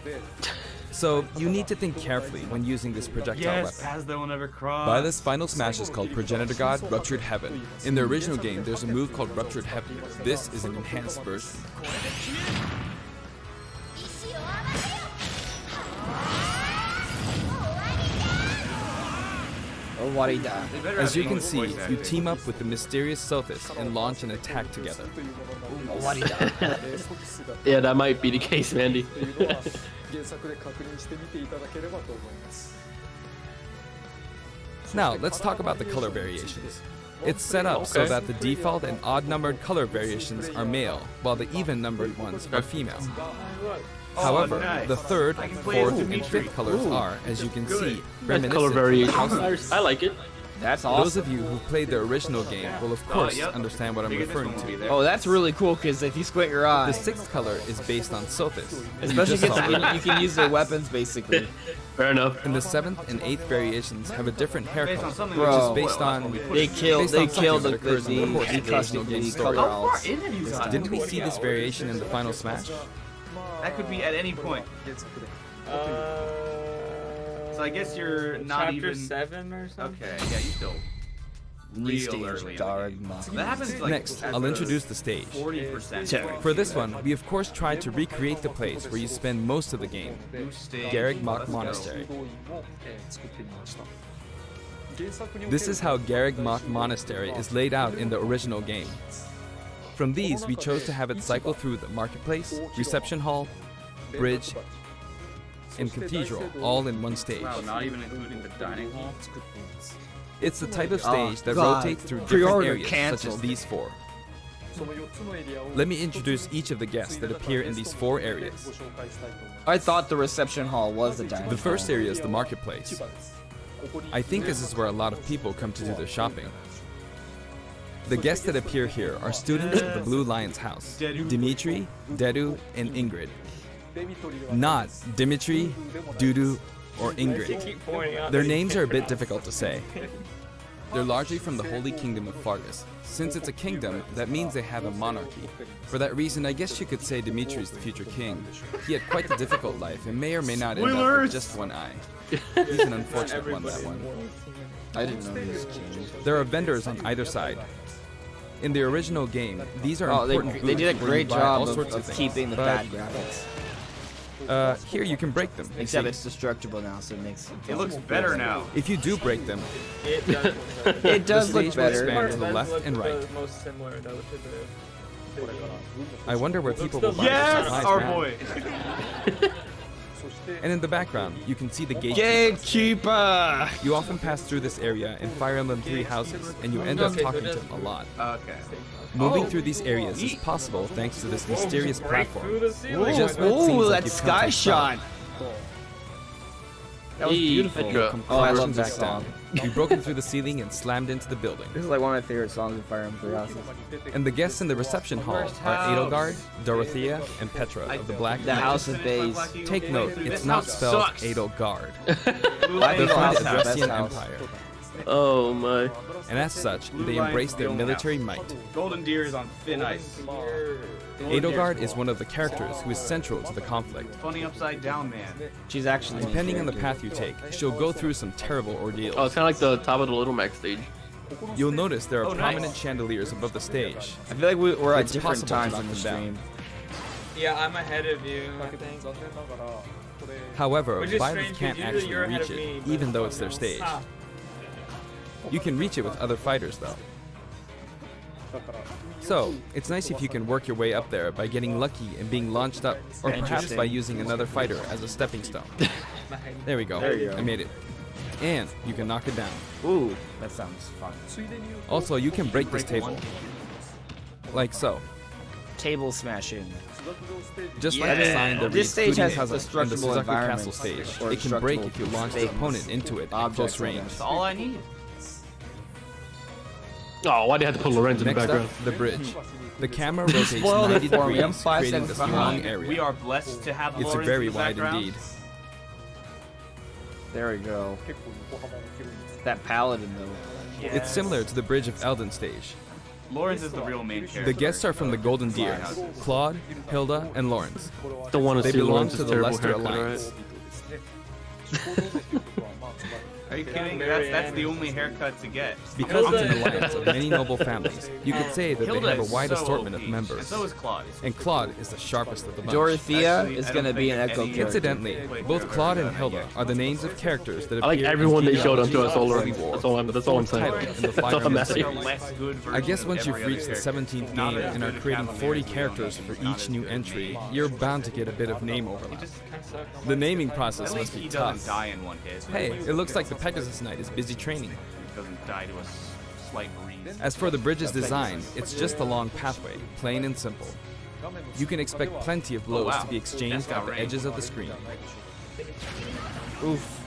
So you need to think carefully when using this projectile Yes, weapon. as they will never cross. Byleth's final smash is called Progenitor God Ruptured Heaven. In the original game, there's a move called Ruptured Heaven. This is an enhanced version. Oh, Warida. They better As have you can English see, voice you acting. team up with the mysterious Sothis and launch an attack together. Oh, Warida. Yeah, that might be the case, Mandy. 原作で確認してみていただければと思います。 Now, let's talk about the color variations. It's set up so that the default and odd-numbered color variations are male, while the even-numbered ones are female. However, nice. the third, I can play fourth, as and Dimitri. fifth colors are, as you can see, Nice color reminiscent variation. of House. I like it. That's Those awesome. of you who played the original game will of course yep. understand what I'm Figured this referring one would be to. there. Oh, that's really cool because if you squint your The eye, sixth color is based on Sothis. You especially just because saw that. you can use their weapons basically. Fair enough. And the seventh and eighth variations have a different hair Based on color, something which Bro. is based on. They kill Based on the something that occurs in the course of the custom original game the story. color How far alts. in have you gotten? Didn't we see this variation in the final smash? That could be at any point. So I guess you're not Chapter even. 7 or something. Okay, yeah, you still. New real stage, early in the Dark game. Mach. That happens like Next, at I'll the introduce the stage. 40%. For this one, we of course tried to recreate the place where you spend most of the game, New stage. Garreg Mach Let's go. Monastery. ドローインを作ってみました。原作における This is how Garreg Mach Monastery is laid out in the original game. From these, we chose to have it cycle through the marketplace, reception hall, bridge, and cathedral all in one stage. Wow, not even including the dining hall. 作っています。 It's the type of stage that God. rotates through different Pre-order areas, such as canceled. these four. その4つのエリアを Let me introduce each of the guests that appear in these four areas. ご紹介したいと思います。 I thought the reception hall was the dining The hall. first area is the marketplace. 市場です。ここに I think this is where a lot of people come to do their shopping. The guests that appear here are students of the Blue Lion's house, Dimitri, Dedu, and Ingrid. デミトリは Not Dimitri, Dudu, or Ingrid. Keep pointing out. Their names are a bit difficult to say. They're largely from the Holy Kingdom of Fargus. Since it's a kingdom, that means they have a monarchy. For that reason, I guess you could say Dimitri's the future king. He had quite the difficult life and may or may not end up with just one eye. He's an unfortunate one, that one. I didn't know he was king. There are vendors on either side. In the original game, these are Oh, important they did a booths where you great buy all job sorts of things. keeping the But, bad graphics. Here you can break them. Except it's destructible now, so it makes It looks better now. If you do break them, It does look better. It does the look stage will better. expand to the Does left look and right. the most similar though to the. I wonder where people will buy Yes, this supplies our now. boy. そして And in the background, you can see the gate. Gatekeeper! You often pass through this area in Fire Emblem 3 houses, and you end up talking to them a lot. Okay. Moving through these areas is possible thanks to this mysterious Break through platform. the ceiling. Just when it seems Ooh, like that you've come to sky a stop, shot! That was beautiful. Petra. Oh, I love portions that of stone. song. You've broken through the ceiling and slammed into the building. This is like one of my favorite songs in Fire Emblem 3 Houses. And the guests in the reception hall are Edelgard, Dorothea, and Petra of the Black The Knight. House of Bays. Take note, it's This not house spelled sucks. Edelgard. I They're think from the the house is the best Adressian house. Empire, Oh my. and as such, they embrace their military might. Golden Deer is on thin ice. Edelgard is one of the characters who is central to the conflict. Funny upside down man. She's actually Depending on the path you take, she'll go through some terrible ordeals. Oh, it's kind of like the top of the Little Mac stage. You'll notice there are Oh, nice. prominent chandeliers above the stage. I feel like we're at It's different possible to times knock in the them down. stream. Yeah, I'm ahead of you. I think. 残念ながらこれ However, Which is Byleth strange, can't 'cause usually actually you're ahead reach of it, me, but- even though it's their stage. Ah, You can reach it with other fighters though. だから So, it's nice if you can work your way up there by getting lucky and being launched up, or perhaps by using another fighter as a stepping stone. There we go. There you go. I made it. And you can knock it down. Ooh, that sounds fun. ついでに言うと Also, you can break this table. Like so. Table smashing. 通学場ステージ Just like the sign that This reads stage has Fuji Kaza in the destructible Suzaku Castle environments, stage. or It can break destructible if you launch the things, opponent into it at objects, close I range. guess. That's all I need. Oh, why do you have to put Lorenz in the Next background? up, the bridge. The camera rotates spoiled 90 it for me. I'm degrees, 5 creating seconds this long behind. area. We are blessed to have It's Lawrence very in the wide background. indeed. There we go. 結構横幅も広いんです That paladin though. It's similar to the Bridge of Elden stage. Lawrence is the real main character. The guests are from the Golden Deer, Claude, Hilda, and Lawrence. これは Don't want to They see belong Lorenz's to the terrible Leicester haircut, Alliance. right? ですね地方の出てくることはまあつまり Are you kidding? That's the only haircut to get. Because it's an alliance of many noble families, you could say that they Hilda have a is wide so assortment OP, of members. And so is Claude. And Claude is the sharpest of the bunch. Dorothea Actually, is I gonna don't be an think echo any- character. Incidentally, both Claude and Hilda are the names of characters that I like appear everyone in they showed onto DLC's a solar. Holy War. That's all I'm saying. Title in the That's Fire all I'm Emblem asking. series. Less good I version guess of once you've every other reached the character. 17th Not game as and are good as creating Cavalier 40 Jr., characters for not each as new good as entry, Jade. you're bound to get a bit of name It overlap. just kind of sucks. The naming process At must least be he doesn't tough. die in one hit. Hey, it looks like the Pegasus Knight is busy training. He doesn't die to a slight breeze. As for the bridge's design, it's just a long pathway, plain and simple. You can expect plenty of blows wow. to be exchanged That's at the outrageous. edges of the screen. Oof.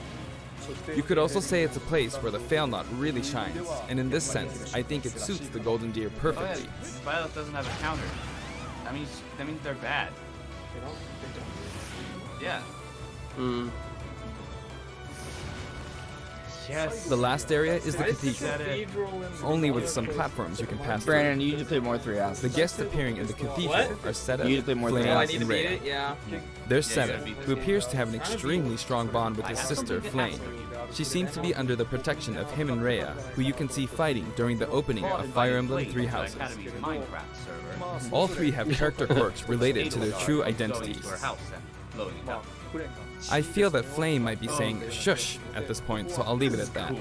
そして You could also say it's a place where the fail knot really shines, and in this sense, I think it suits the Golden Deer perfectly. Byleth doesn't have a counter. That means they're bad. Yeah. Mm. Yes. The last area is the cathedral, Cathedral in the only with some platforms you can pass through. Brandon, you need to play more 3 houses. The guests appearing in the cathedral are Seta, You need to play more Flame, than Oh, I that. need and to beat Rhea. it? Yeah. There's Seta, who appears to have an extremely strong bond with his sister, Flame. She seems to be under the protection of him and Rhea, who you can see fighting during the opening of Fire Emblem Three Houses. All three have character quirks related to their true identities. I feel that Flame might be saying shush at this point, so I'll leave it at that.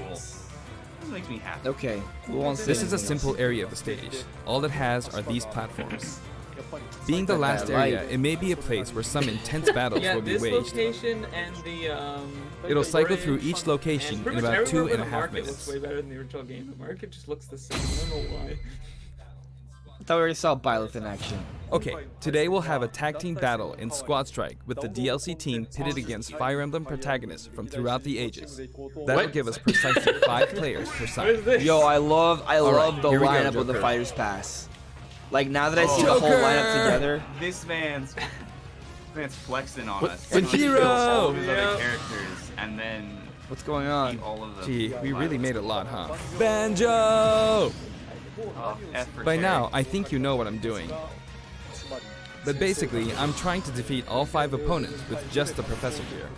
Okay. This is a simple area of the stage. All it has are these platforms. Being the last area, it may be a place where some intense battles will be this waged. location and the It'll the cycle bridge through each location and in pretty much about everywhere where the 2.5 market minutes. looks way better than the original game. The market just looks the same. I don't know why. I thought we already saw Byleth in action. Okay, today we'll have a tag team battle in Squad Strike with the DLC team pitted against Fire Emblem protagonists from throughout the ages. That'll give us precisely 5 players per What is side. this? Yo, I love the here we go, lineup of the Joker. Fighters Pass. Like now that I see the whole lineup together, This man's flexing on us. But Hero! All of his Yeah. other characters, and then what's going on? all of them. Gee, we really made a lot, huh? Banjo! By now, I think you know what I'm doing. But basically, I'm trying to defeat all 5 opponents with just the Professor gear.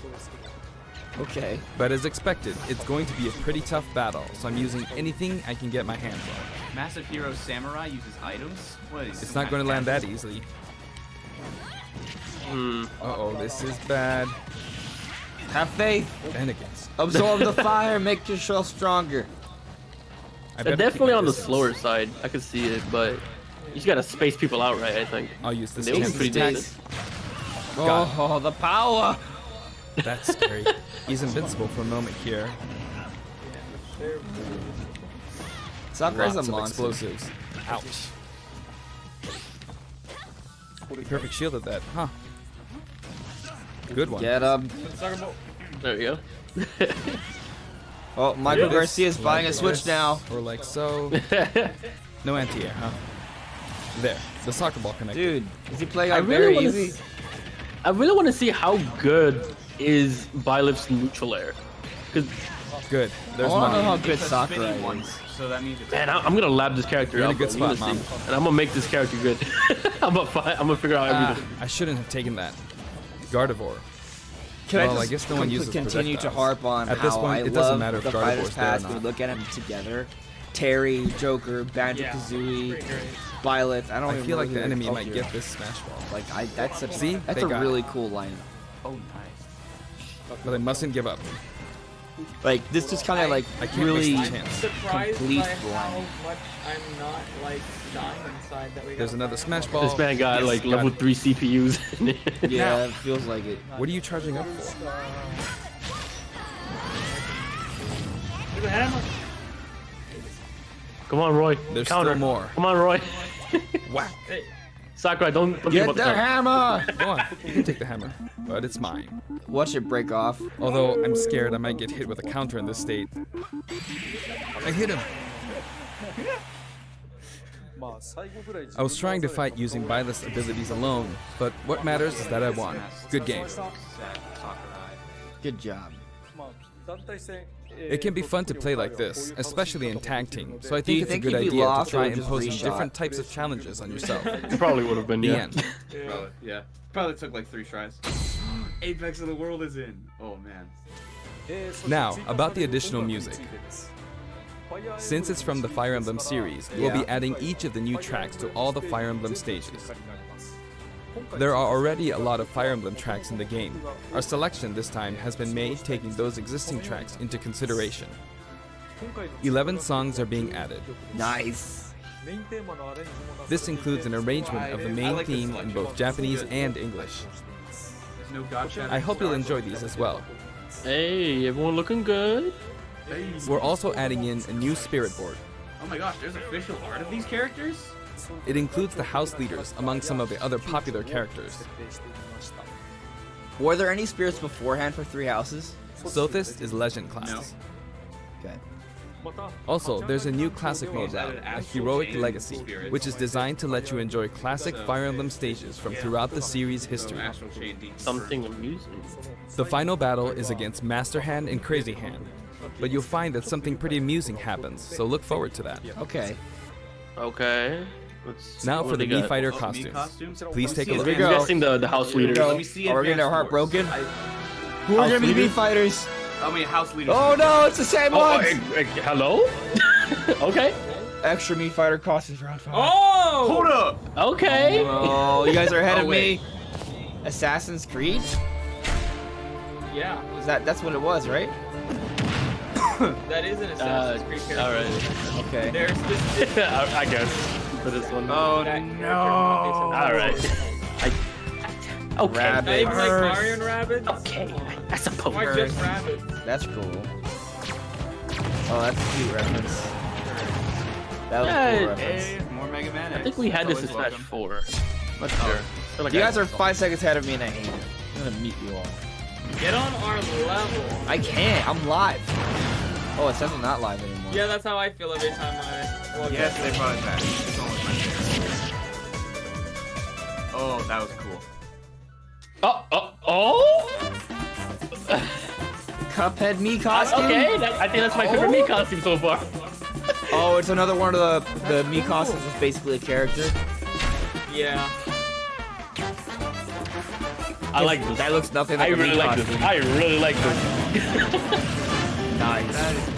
Okay. But as expected, it's going to be a pretty tough battle, so I'm using anything I can get my hands on. Massive Hero Samurai uses items? What is It's not going to land that easily. Uh-oh, this is bad. Have faith. Shenanigans. Absorb the fire. Make yourself stronger. I They're better keep definitely my on the distance. slower side. I can see it, but you just gotta space people out right, I think. I'll use this They look chance pretty to decent. Got it. Oh, the power. That's scary. He's invincible for a moment here. Sakurai's Lots a of monster. explosives. Ouch. Perfect shield at that, huh? Good one. Get him. There you go. Oh, Michael This, Garcia's buying a like Switch this, now. Or like so. No anti-air, huh? There. The soccer ball connected. Dude, is he playing I on really very want easy? to. I really want to see how good is Byleth's neutral air. Cause Good. I There's want to know how money. good It's a Sakurai spinning one, is. so that means it's man, I'm gonna lab this character You're in out. a good bro. You're spot, gonna Mom. see. And I'm gonna make this character good. I'm gonna figure out everything. I shouldn't have taken that. Gardevoir. Can Well, I I just guess no one uses continue to projectiles. harp on At how this point, I it doesn't love matter if the Gardevoir's Fighters there or Pass when not. you look at them together. Terry, Joker, Banjo-Kazooie, Byleth. I don't I even feel know like who the enemy oh, might here. get this smash ball. Like that's a See? that's They a got really it. cool lineup. Oh, nice. But I mustn't give up. Like this just kind of like I can't really waste this chance. Surprised complete by how blind. much I'm not like dying inside that we There's got another smash ball. This man got Yes, like got level it. 3 CPUs. yeah, it feels like it. What are you charging up for? Come on, Roy. There's Counter. still more. Come on, Roy. Whack. Sakurai, don't give Get up the the counter. hammer! Go on. You can take the hammer. But it's mine. Watch it break off. Although I'm scared I might get hit with a counter in this state. I hit him. I was trying to fight using Byleth's abilities alone, but what matters is that I won. Good game. Good job. It can be fun to play like this, especially in tag team, so I Do you think it's a think good if you idea to lost, try it would just imposing reshot? different types of challenges on yourself. It probably would have been, The yeah. end. Probably, yeah. Probably took like 3 tries. Apex of the world is in. Oh, man. Now, about the additional music. Since it's from the Fire Emblem series, we'll be adding each of the new tracks to all the Fire Emblem stages. There are already a lot of Fire Emblem tracks in the game. Our selection this time has been made taking those existing tracks into consideration. 11 songs are being added. Nice. This includes an arrangement of the main theme in both Japanese and English. There's no gotcha. I hope you'll enjoy these as well. Hey, everyone looking good? We're also adding in a new spirit board. Oh my gosh, there's official art of these characters? It includes the house leaders among some of the other popular characters. Were there any spirits beforehand for 3 houses? Sothis is legend class. No. Okay. Also, there's a new classic mode out, a Heroic Legacy, which is designed to let you enjoy classic Fire Emblem stages from throughout the series' history. Astral Chain Deep. Something amusing. The final battle is against Master Hand and Crazy Hand, but you'll find that something pretty amusing happens, so look forward to that. Okay. Okay. Let's, Now what for do the we Mii got? Fighter Oh, Mii costumes. costumes? Please take a Let's look. see Here we I'm go. guessing the house leaders. Let me see Are we gonna Advance heart Wars. broken? I- Who are gonna be leaders? Mii fighters? I mean, house leader. Oh no, it's the same one. Hello? Okay. Extra Mii Fighter costumes round 5. Oh! Hold up. Okay. Oh, you guys are ahead of wait. me. Assassin's Creed? Yeah, That's what it was, right? that is an Assassin's Creed character. Alright. Okay. There's this. I guess. For this one. Oh that no. Alright. Okay. Rabbit. Not even like Mario and Rabbids? Okay. I suppose. Why just Rabbids? That's cool. Oh, that's a cute reference. That was a cool reference. Hey, more Mega Man X. I think we had this in Always Smash welcome. 4. Much better. You guys are 5 seconds ahead of me and I hate it. I'm gonna meet you all. Get on our level. I can't. I'm live. Oh, it says I'm not live anymore. Yeah, that's how I feel every time I. Well, Yes, they brought it back. It's almost my favorite. Oh, that was cool. Oh! Cuphead Mii costume? Okay, I think that's my favorite Mii costume so far. Oh, it's another one of the Mii costumes is basically a character. Yeah. I like this. That looks nothing like I a really Mii like this. costume. I really like this. Nice. That is cute.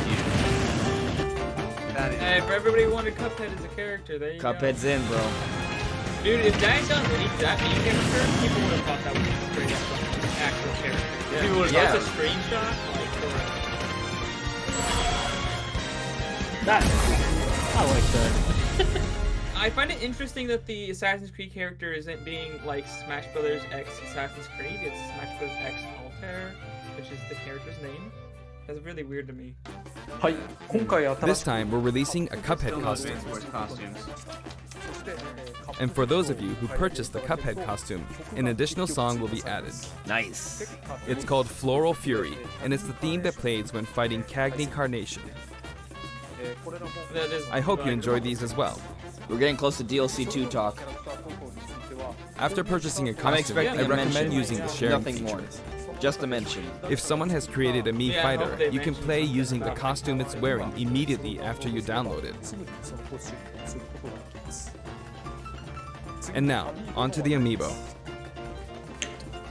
That is. Hey, if everybody wanted Cuphead as a character, there you Cuphead's in, bro. go. Dude, if that got leaked, that Mii character, people would have thought that was a straight up actual character. Yeah. People would've thought- It's a screenshot. Like, That's cool. I like that. I find it interesting that the Assassin's Creed character isn't being like Smash Brothers X Assassin's Creed. It's Smash Brothers X Altair, which is the character's name. That's really weird to me. はい、今回新 This しく time, we're releasing a Cuphead Still no costume. Advance Wars costumes. And for those of you who purchased the Cuphead costume, an additional song will be added. Nice. It's called Floral Fury, and it's the theme that plays when fighting Cagney Carnation. That is, I hope you enjoy these as well. We're getting close to DLC 2 talk. After purchasing a I'm costume, expecting I a recommend mention. using the sharing Nothing feature. more. Just a mention. If someone has created a Mii Yeah, I hope fighter, they you can mention play it. using the costume it's wearing immediately after you download it. すぐにその募集することができます。 And now, onto the amiibo.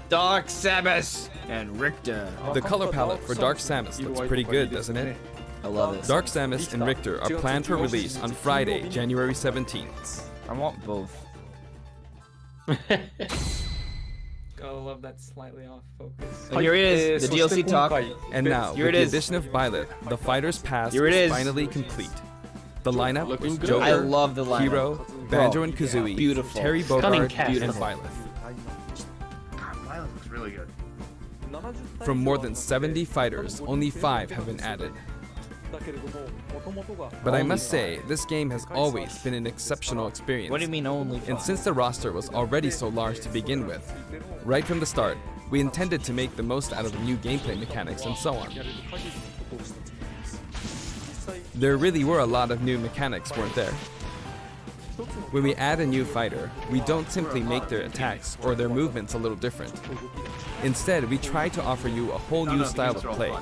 Dark Samus and Richter. The color palette for Dark Samus looks pretty good, doesn't it? I love it. Dark Samus and Richter are planned for release on Friday, January 17th. I want both. gotta love that slightly off focus. And here it is, the そして DLC talk. 今回 And now, Here with it the is. addition of Byleth, the Fighter's Pass Here it is is. finally complete. The lineup Looking was good. Joker, I love the lineup. Hero, Banjo and Kazooie, beautiful. Terry Stunning Bogard, cast. and Byleth. Byleth looks really good. From more than 70 fighters, only 5 have been added. だけれども、元々が But I must say, this game has always been an exceptional experience. What do you mean only And 5? since the roster was already so large to begin with, right from the start, we intended to make the most out of the new gameplay mechanics and so on. やれる限りのことをしたつもりです。実際、 There really were a lot of new mechanics, weren't there? When we add a new fighter, we don't simply make their attacks or their movements a little different. Instead, we try to offer you a whole new style of play.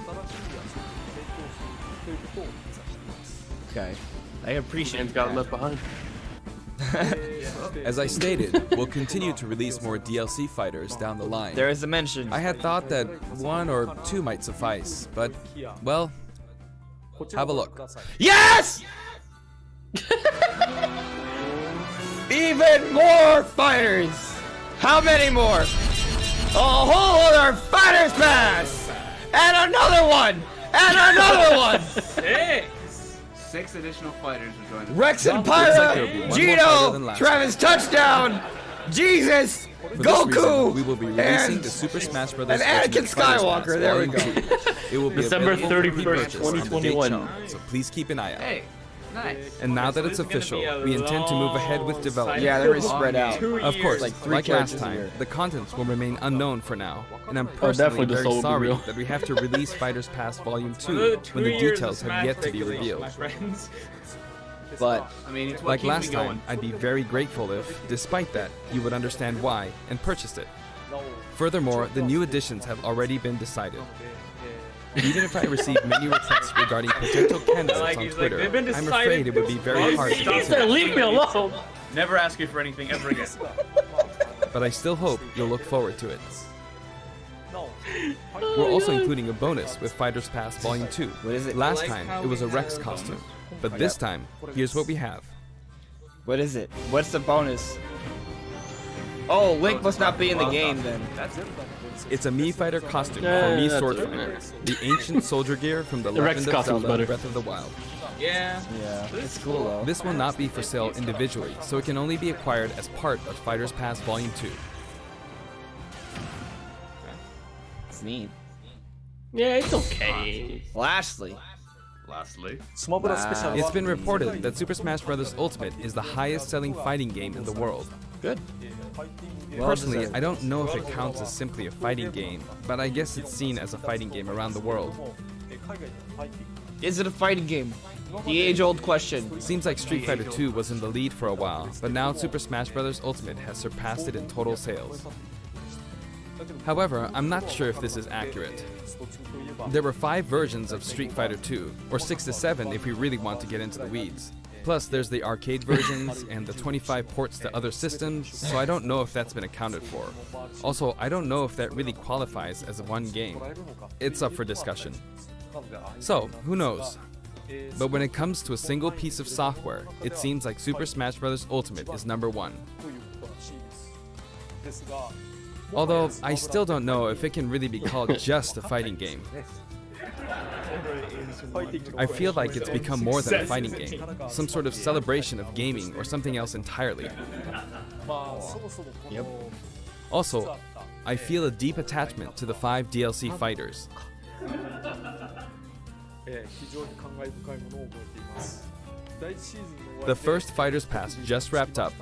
Okay. I appreciate Man's got that. left behind. As I stated, we'll continue to release more DLC fighters down the line. There is a mention. I had thought that 1 or 2 might suffice, but, well, こちらを have a ご look. 覧ください。 Yes! Even more fighters! How many more? A whole other fighter's pass! And another one! And another one! Hey! 6 additional fighters will join the Rex and Looks like there'll be Pyra! one more fighter Gino! than last Travis touchdown! Jesus! For this reason, Goku! we will be releasing and the Super Smash Bros. and Anakin Ultimate Fighters Skywalker, Pass there we Volume go. 2. It will be December available for 31st, pre-purchase on the date 2021. shown, so please keep an eye out. Hey, nice. And now that it's This is gonna official, be a we intend to move ahead with development. Yeah, they're gonna spread out. 2 Of course, years. like 3 like last characters a time, year. the contents will remain unknown for now, and I'm Oh, definitely personally the very soul will be sorry real. that we have to release Fighters Pass Volume 2 Another when 2 the years details of have yet to be regulation, revealed. my friends. But I mean, it's what Like keeps last me going. time, I'd be very grateful if, despite that, you would understand why and purchased it. Furthermore, the new additions have already been decided. Even if I receive many requests regarding potential candidates Like, on he's like, Twitter, "They've been I'm decided." afraid it would be very hard to He consider. said, leave me alone. Never ask you for anything ever again. But I still hope you'll look forward to it. We're also including a bonus with Fighters Pass Volume 2. What is it? Last I like time, how it was a we Rex have- costume. But this time, here's what we have. What is it? What's the bonus? Oh, Link must not be in the game then. That's it. It's a Mii Fighter costume Yeah, for Mii that's Sword alright. Fighter, the ancient soldier gear from the The Rex Legend of costume's Zelda better. Breath of the Wild. Yeah. Yeah, it's cool though. This will not be for sale individually, so it can only be acquired as part of Fighters Pass Volume 2. It's neat. Yeah, it's okay. Lastly, It's been reported that Super Smash Bros. Ultimate is the highest selling fighting game in the world. good. Well Personally, deserved. I don't know if it counts as simply a fighting game, but I guess it's seen as a fighting game around the world. Is it a fighting game? The age-old question. Seems like Street Fighter 2 was in the lead for a while, but now Super Smash Bros. Ultimate has surpassed it in total sales. However, I'm not sure if this is accurate. There were 5 versions of Street Fighter 2, or 6 to 7 if we really want to get into the weeds. Plus, there's the arcade versions and the 25 ports to other systems, so I don't know if that's been accounted for. Also, I don't know if that really qualifies as one game. It's up for discussion. So, who knows? But when it comes to a single piece of software, it seems like Super Smash Bros. Ultimate is number 1. Although, I still don't know if it can really be called just a fighting game. I feel like it's become more than a fighting game, some sort of celebration of gaming or something else entirely. Yep. Also, I feel a deep attachment to the 5 DLC fighters. The first Fighters Pass just wrapped up,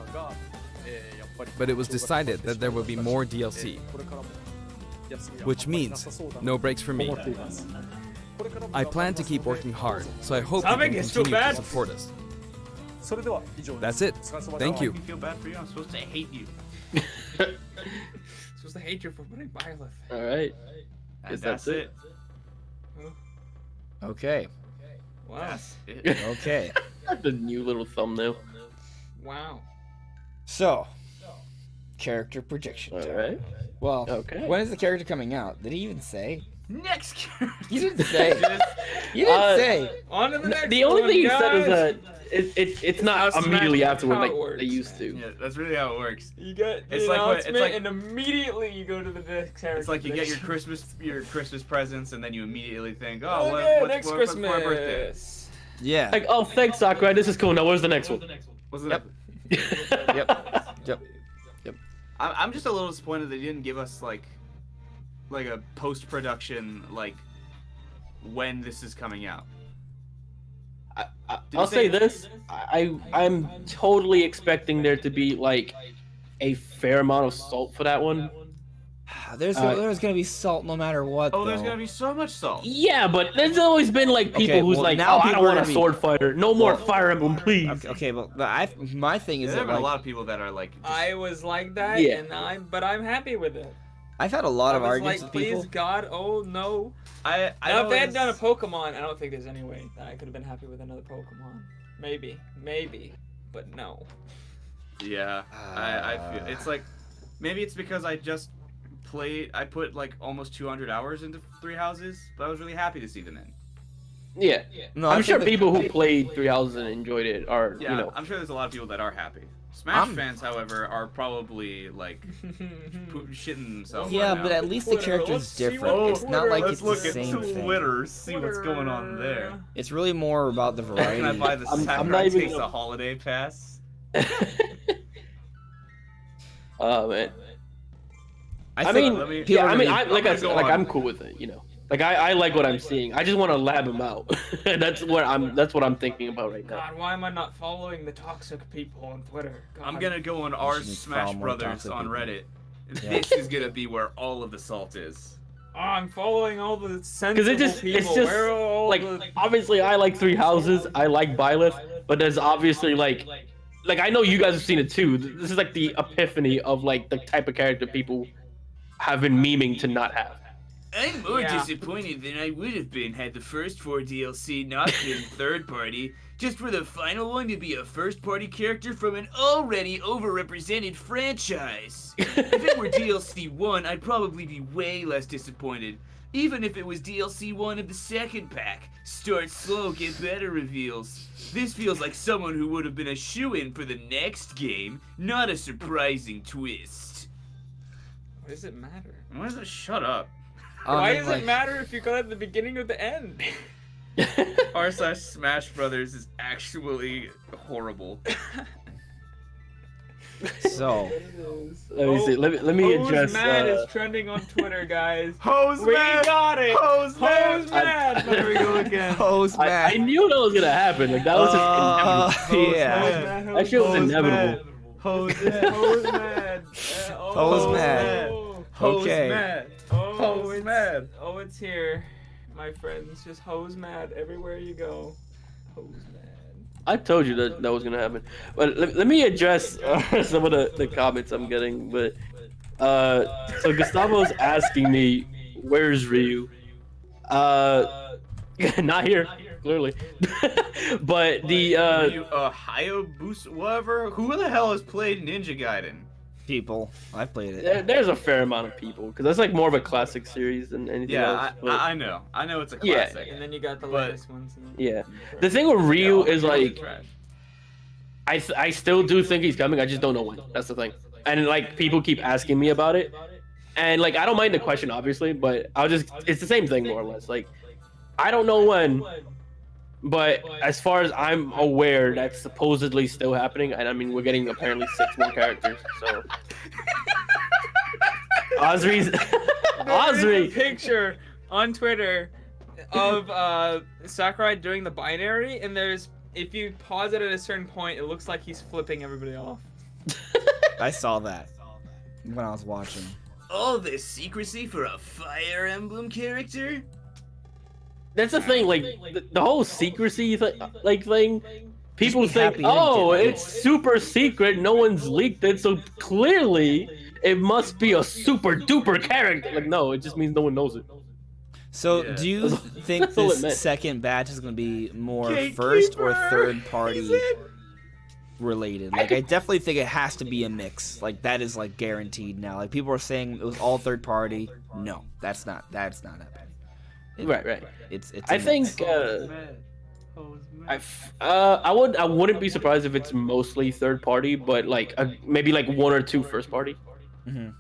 but it was decided that there will be more DLC, which means no breaks for me. I plan to keep working hard, so I hope you can continue to support us. That's it. Thank you. I feel bad for you. I'm supposed to hate you. Supposed to hate you for putting Byleth. All right. And Guess that's it. Okay. Wow. That's it. Okay. The new little thumbnail. Wow. So, character prediction. All right. Well, Okay. when is the character coming out? Did he even say? Next character. You didn't say. You didn't say. On to the next The only one, thing you guys. said is that it's not How immediately Smash- afterward how like it works, they used to. Yeah, that's really how it works. You get the It's like what- it's announcement, like- and immediately you go to the next character. It's like you get your prediction. Christmas presents, and then you immediately think, oh, Okay, what's next for Christmas. my birthday? Yeah. Like, oh, thanks, Sakurai. This is cool. Now, where's the next one? What's Yep. Yep. I'm just a little disappointed they didn't give us like a post-production like when this is coming out. I'll say this: I'm totally expecting there to be like a fair amount of salt for that one. There's gonna be salt no matter what. Oh, there's though. gonna be so much salt. Yeah, but there's always been like people Okay, who's well, like, now oh, I people don't are want a gonna be- sword fighter. No more Well, Fire Emblem, please. Okay, but my thing is There that have been a like, lot of people that are like, just- I was like that, Yeah. and I'm happy with it. I've had a lot of I was arguments like, with people. please God, oh no. I Now, if they had always- done a Pokemon, I don't think there's any way that I could have been happy with another Pokemon. Maybe, but no. Yeah, I feel it's like maybe it's because I put like almost 200 hours into Three Houses, but I was really happy to see them in. Yeah, No, I I'm think sure that- people who played 3000 and enjoyed it are, Yeah, you know. I'm sure there's a lot of people that are happy. Smash I'm- fans, however, are probably like shitting themselves. Yeah, right but now. at least the Twitter, character's let's see what different. the It's not like Twitter- it's let's the look same at thing. Twitter, see what's going on there. It's really more about the variety. Can I buy the I'm Sakurai not even Takes gonna- a Holiday Pass? Oh man. I think mean, people are I mean, gonna be- like I I'm said, gonna like go on. I'm cool with it, you know. Like I like what I'm seeing. I just want to lab him out. That's what I'm thinking about right now. God, why am I not following the toxic people on Twitter? God. I'm gonna go on r should Smash follow more Brothers toxic on people. Reddit. Yeah. This is gonna be where all of the salt is. Oh, I'm following all the sensible Because people. it's just Where are all like the... obviously I like Three Houses. I like Byleth, but there's obviously like I know you guys have seen it too. This is like the epiphany of like the type of character people have been memeing to not have. I'm more Yeah. disappointed than I would have been had the first 4 DLC not been third party, just for the final one to be a first party character from an already overrepresented franchise. If it were DLC 1, I'd probably be way less disappointed. Even if it was DLC 1 of the second pack. Start slow, get better reveals. This feels like someone who would have been a shoo-in for the next game, not a surprising twist. Why does it matter? Why does it shut up? Why does it matter if you go at the beginning or the end? r/Smash Brothers is actually horrible. So, Let me see. Let me Hose address. Mad is trending on Twitter, guys. Hose We man! got it! Hose man! Hose Mad! There we go again. Hose I man. knew that was gonna happen. Like that was just inevitable. Yeah. That shit was inevitable. Hose Hose Mad. Hose Mad. Okay. mad. Oh, Hose it's, mad. oh, it's here. My friends, just Hose Mad everywhere you go. Hose Mad. I told you that that was gonna happen. But let me address some of the comments I'm getting. But so Gustavo's asking me, "Where's Ryu?" Not here, clearly. But the Hayabusa, whatever. Who the hell has played Ninja Gaiden? People. I've played it. there's a fair amount of people because that's like more of a classic series than anything else. Yeah, but- I know. I know it's a Yeah. classic. And then you got the But- latest ones. yeah. The thing with Ryu is like, Trash. I still do think he's coming. I just don't know when. That's the thing. And like people keep asking me about it, and like I don't mind the question obviously, but it's the same thing more or less. Like I don't know when, but as far as I'm aware, that's supposedly still happening. And I mean we're getting apparently 6 more characters. So Osri's There's a picture on Twitter of Sakurai doing the binary, and if you pause it at a certain point, it looks like he's flipping everybody off. I saw that when I was watching. All this secrecy for a Fire Emblem character? That's the thing, like the whole secrecy thing. People be think, happy oh, and get it's super secret. No one's leaked it, so clearly it must be a super duper character. Like, no, it just means no one knows it. So, Yeah. do you think That's all it meant. this second batch is going to be more Gatekeeper! first or third party Is it? related? Like, I definitely think it has to be a mix. Like, that is like guaranteed now. Like, people are saying it was all third party. No, that's not happening. Right. It's I a think mix. I wouldn't be surprised if it's mostly third party, but like maybe like 1 or 2 first party. Mhm.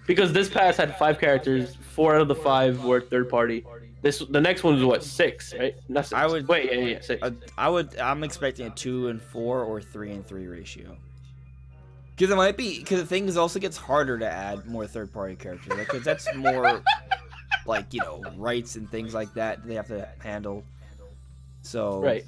Because this pass had 5 characters, 4 out of the 5 were third party. The next one was what, 6, right? Not 6. I would- wait, yeah, 6. I'm expecting a 2 and 4 or 3 and 3 ratio. Because the thing is, it also gets harder to add more third party characters. Because that's more like, rights and things like that they have to handle. So Right.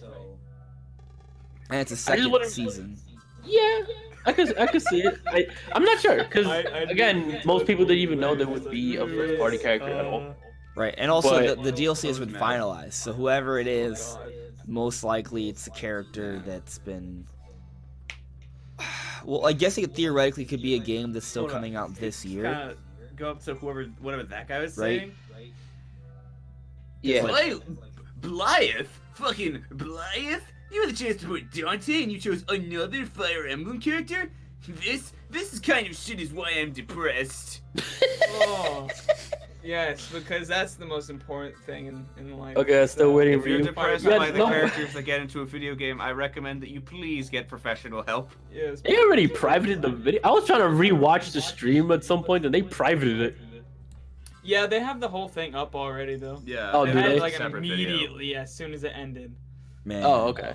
And it's a I just second wouldn't- season. Yeah, I could see it. I'm not sure because again, most people didn't even know there would be a first party character at all. Right, and also But- the DLC has been finalized, so whoever it is, most likely it's a character that's been. Well, I guess it theoretically could be a game that's still coming out this year. Kinda go up to whatever that guy was Right. saying. Yeah. Byleth? Fucking Byleth? You had the chance to put Dante and you chose another Fire Emblem character? This is kind of shit is why I'm depressed. Oh, yes, because that's the most important thing in life. Okay, I'm still waiting If for you're you. depressed Yeah, by the no. characters that get into a video game, I recommend that you please get professional help. Yes. They already privated the video. I was trying to rewatch the stream at some point and they privated it. Yeah, they have the whole thing up already though. Yeah. Oh, They do had they? it like Separate video. immediately as soon as it ended. Man. Oh, okay.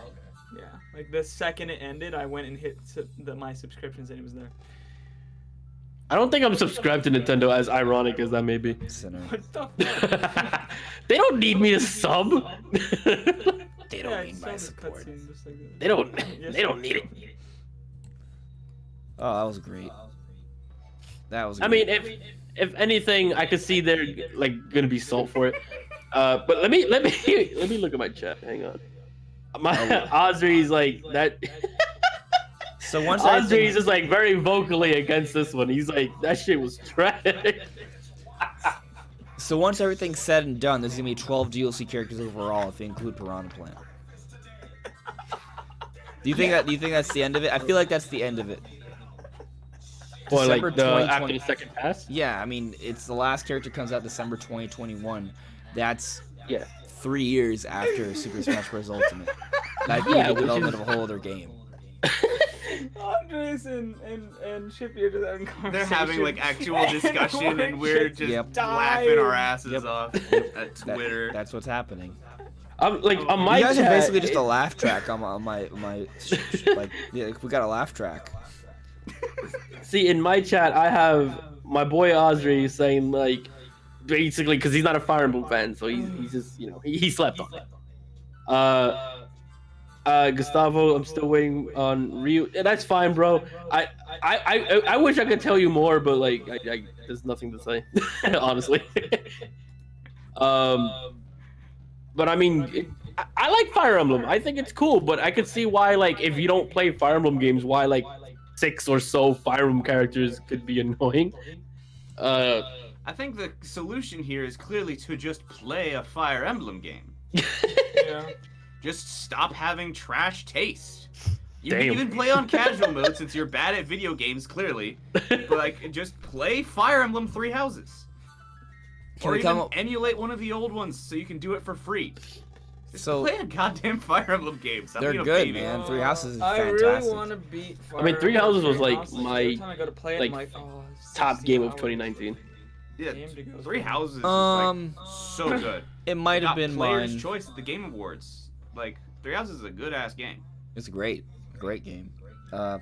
Yeah, like the second it ended, I went and hit my subscriptions and it was there. I don't think I'm subscribed to Nintendo, as ironic as that may be. Sinner. What the fuck? They don't need me to sub. They don't Yeah, need it's my not a support. cutscene, just like that. They don't. Yes, They don't need it. Oh, that was great. That was. I Great. mean, if anything, I could see they're like gonna be sold for it. But let me look at my chat. Hang on. My Osri's like that. So once Osri's everything, is like very vocally against this one. He's like that shit was trash. So once everything's said and done, there's gonna be 12 DLC characters overall if you include Piranha Plant. Do you think that's the end of it? I feel like that's the end of it. Well, like December after the second pass? Yeah, I mean, it's the last character comes out December 2021. That's 3 years after Super Smash Bros. Ultimate. That'd be the development of a whole other game. Andres and Shippy are just having conversation. They're having like actual discussion, and we're just laughing our asses off at Twitter. That's what's happening. Like on my you guys chat, are basically just a laugh track on my like we got a laugh track. See, in my chat, I have my boy Osri saying like, basically, because he's not a Fire Emblem fan, so he's just he slept on it. Gustavo, I'm still waiting on Ryu. And that's fine, bro. I wish I could tell you more, but like there's nothing to say, honestly. But I mean, I like Fire Emblem. I think it's cool, but I could see why, like, if you don't play Fire Emblem games, why like 6 or so Fire Emblem characters could be annoying. I think the solution here is clearly to just play a Fire Emblem game. Yeah. Just stop having trash taste. You Damn. can even play on casual mode since you're bad at video games, clearly. But like, just play Fire Emblem 3 Houses. Or even emulate one of the old ones so you can do it for free. Just play a goddamn Fire Emblem game. Stop They're being a good, baby. man. 3 Houses is fantastic. I really want to beat Fire I mean, 3 Emblem. Houses was like Every my time I go to play it, like I'm like, oh, top 60 game of hours. 2019. Yeah, Game to go 3 through. Houses is like so good. It might have Got been Player's mine. Choice at the Game Awards. Like, 3 Houses is a good ass game. It's a great game. I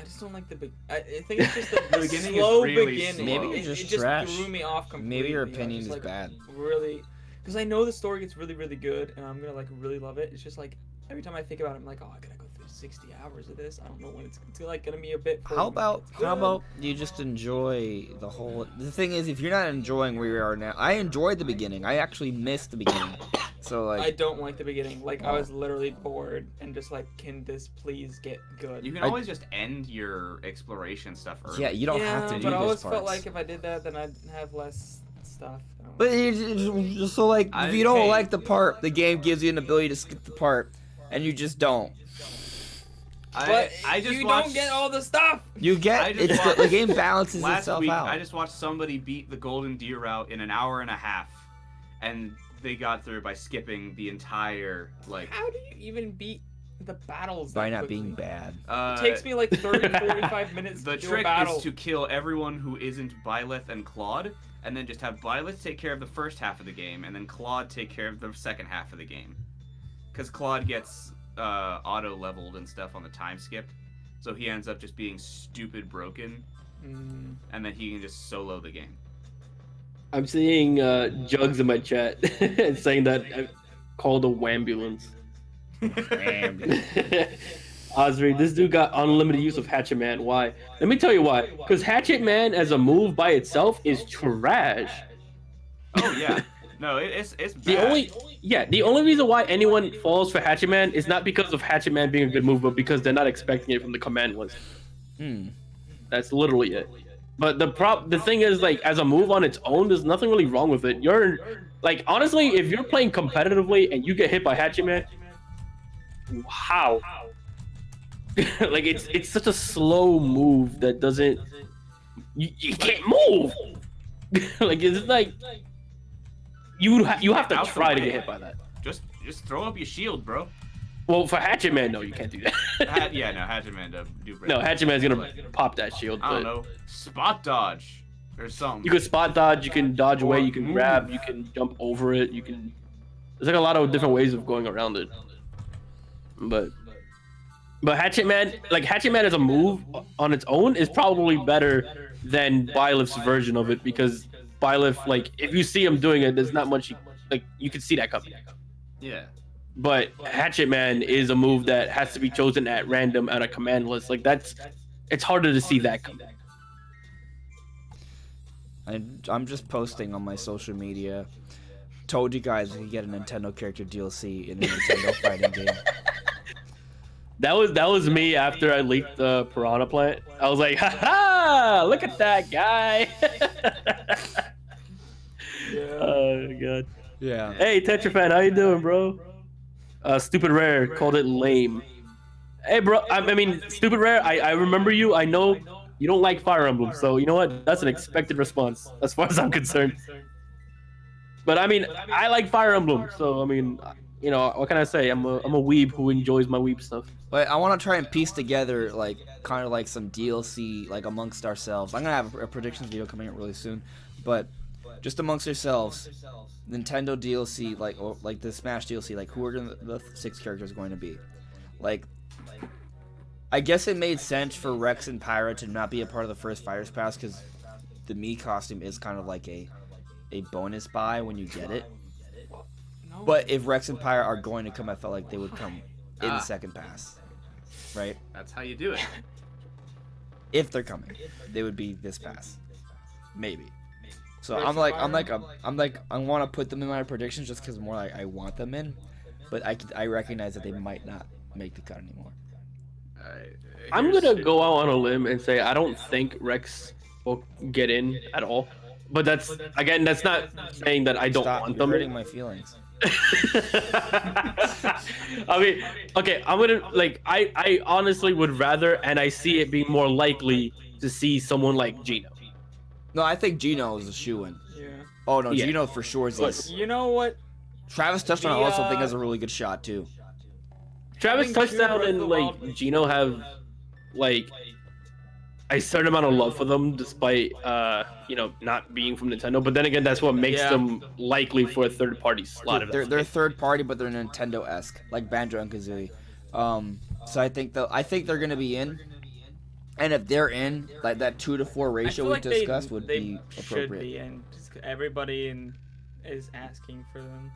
just don't like the big. I think it's just the beginning is slow really beginning. slow. Maybe you're It just just trash. threw me off completely. Maybe your I was opinion just, is like, bad. Really, because I know the story gets really, really good, and I'm gonna like really love it. It's just like every time I think about it, I'm like, oh, I gotta go through 60 hours of this. I don't know when it's like gonna be a bit. How about you just enjoy the whole? The thing is, if you're not enjoying where you are now, I enjoyed the beginning. I actually missed the beginning. So like, I don't like the beginning. Like I was literally bored and just like, can this please get good? You can always just end your exploration stuff early. yeah, you don't have to do but I those always parts. felt like if I did that, then I'd have less stuff. But it's so like, if you don't like the part, the game gives you an ability to skip the part, and you just don't. But I just you watched, don't get all the stuff. You get the game balances last itself week, out. I just watched somebody beat the Golden Deer route in an hour and a half, and they got through by skipping the entire like. How do you even beat the battles? By that not quickly? being bad. It takes me like 30, 45 minutes The to do a trick battle. is to kill everyone who isn't Byleth and Claude, and then just have Byleth take care of the first half of the game, and then Claude take care of the second half of the game. Because Claude gets auto-leveled and stuff on the time skip, so he ends up just being stupid broken, and then he can just solo the game. I'm seeing Jugs in my chat saying that I called a wambulance. Osri, this dude got unlimited use of Hatchet Man. Why? Let me tell you why. Because Hatchet Man as a move by itself is trash. Oh yeah, no, it's bad. The only reason why anyone falls for Hatchet Man is not because of Hatchet Man being a good move, but because they're not expecting it from the command list. That's literally it. But the thing is, like, as a move on its own, there's nothing really wrong with it. You're like, honestly, if you're playing competitively and you get hit by Hatchet Man, how? Like, it's such a slow move that doesn't you can't move. Like, it's like you have to try to get hit by that. Just throw up your shield, bro. Well, for Hatchet Man, no, you can't do that. Hatchet Man do. No, Hatchet Man's gonna pop that shield. I don't know, spot dodge or something. You can spot dodge, you can dodge away, you can grab, you can jump over it, you can. There's like a lot of different ways of going around it. But Hatchet Man as a move on its own is probably better than Byleth's version of it, because Byleth, like, if you see him doing it, there's not much you can see that coming. Yeah. But Hatchet Man is a move that has to be chosen at random at a command list. Like, it's harder to see that coming. I'm just posting on my social media. Told you guys we could get a Nintendo character DLC in the Nintendo fighting game. That was me after I leaked the Piranha Plant. I was like, haha, look at that guy. Yeah. Oh god. Yeah. Hey Tetrafan, how you doing, bro? Stupid Rare called it lame. Hey, bro. I mean, Stupid Rare. I remember you. I know you don't like Fire Emblem, so you know what? That's an expected response as far as I'm concerned. But I mean, I like Fire Emblem, so I mean, you know, what can I say? I'm a weeb who enjoys my weeb stuff. But I want to try and piece together, like, kind of like some DLC, like, amongst ourselves. I'm going to have a predictions video coming out really soon. But just amongst ourselves, Nintendo DLC, like, or like the Smash DLC, like, who are the 6 characters going to be? Like, I guess it made sense for Rex and Pyra to not be a part of the first Fighters Pass because the Mii costume is kind of like a bonus buy when you get it. But if Rex and Pyra are going to come, I felt like they would come in the second pass, right? That's how you do it. If they're coming, they would be this pass, maybe. So I want to put them in my predictions just because more like I want them in, but I recognize that they might not make the cut anymore. I'm gonna go out on a limb and say I don't think Rex will get in at all. But that's not saying that I don't want them. You're hurting my feelings. I mean, okay, I'm gonna like I honestly would rather, and I see it being more likely to see someone like Gino. No, I think Gino is a shoo-in. Yeah. Oh no, Yeah. Gino for sure is this. You know what? Travis Touchdown I also think has a really good shot too. Travis Touchdown and like Gino have like a certain amount of love for them, despite you know, not being from Nintendo. But then again, that's what makes them likely for a third-party slot. They're third-party, but they're Nintendo-esque, like Banjo and Kazooie. So I think they're gonna be in, and if they're in, like that 2 to 4 ratio we discussed would be appropriate. Should be in. Just everybody is asking for them.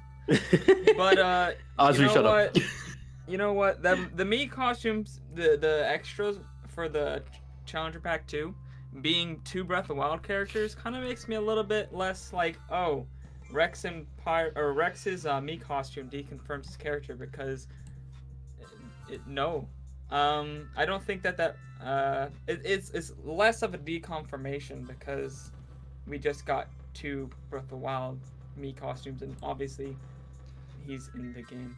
But you know what? The Mii costumes, the extras for the Challenger Pack 2, being 2 Breath of the Wild characters, kind of makes me a little bit less like, oh, Rex's Mii costume deconfirms his character, because no, I don't think that it's less of a deconfirmation because we just got 2 Breath of the Wild Mii costumes, and obviously he's in the game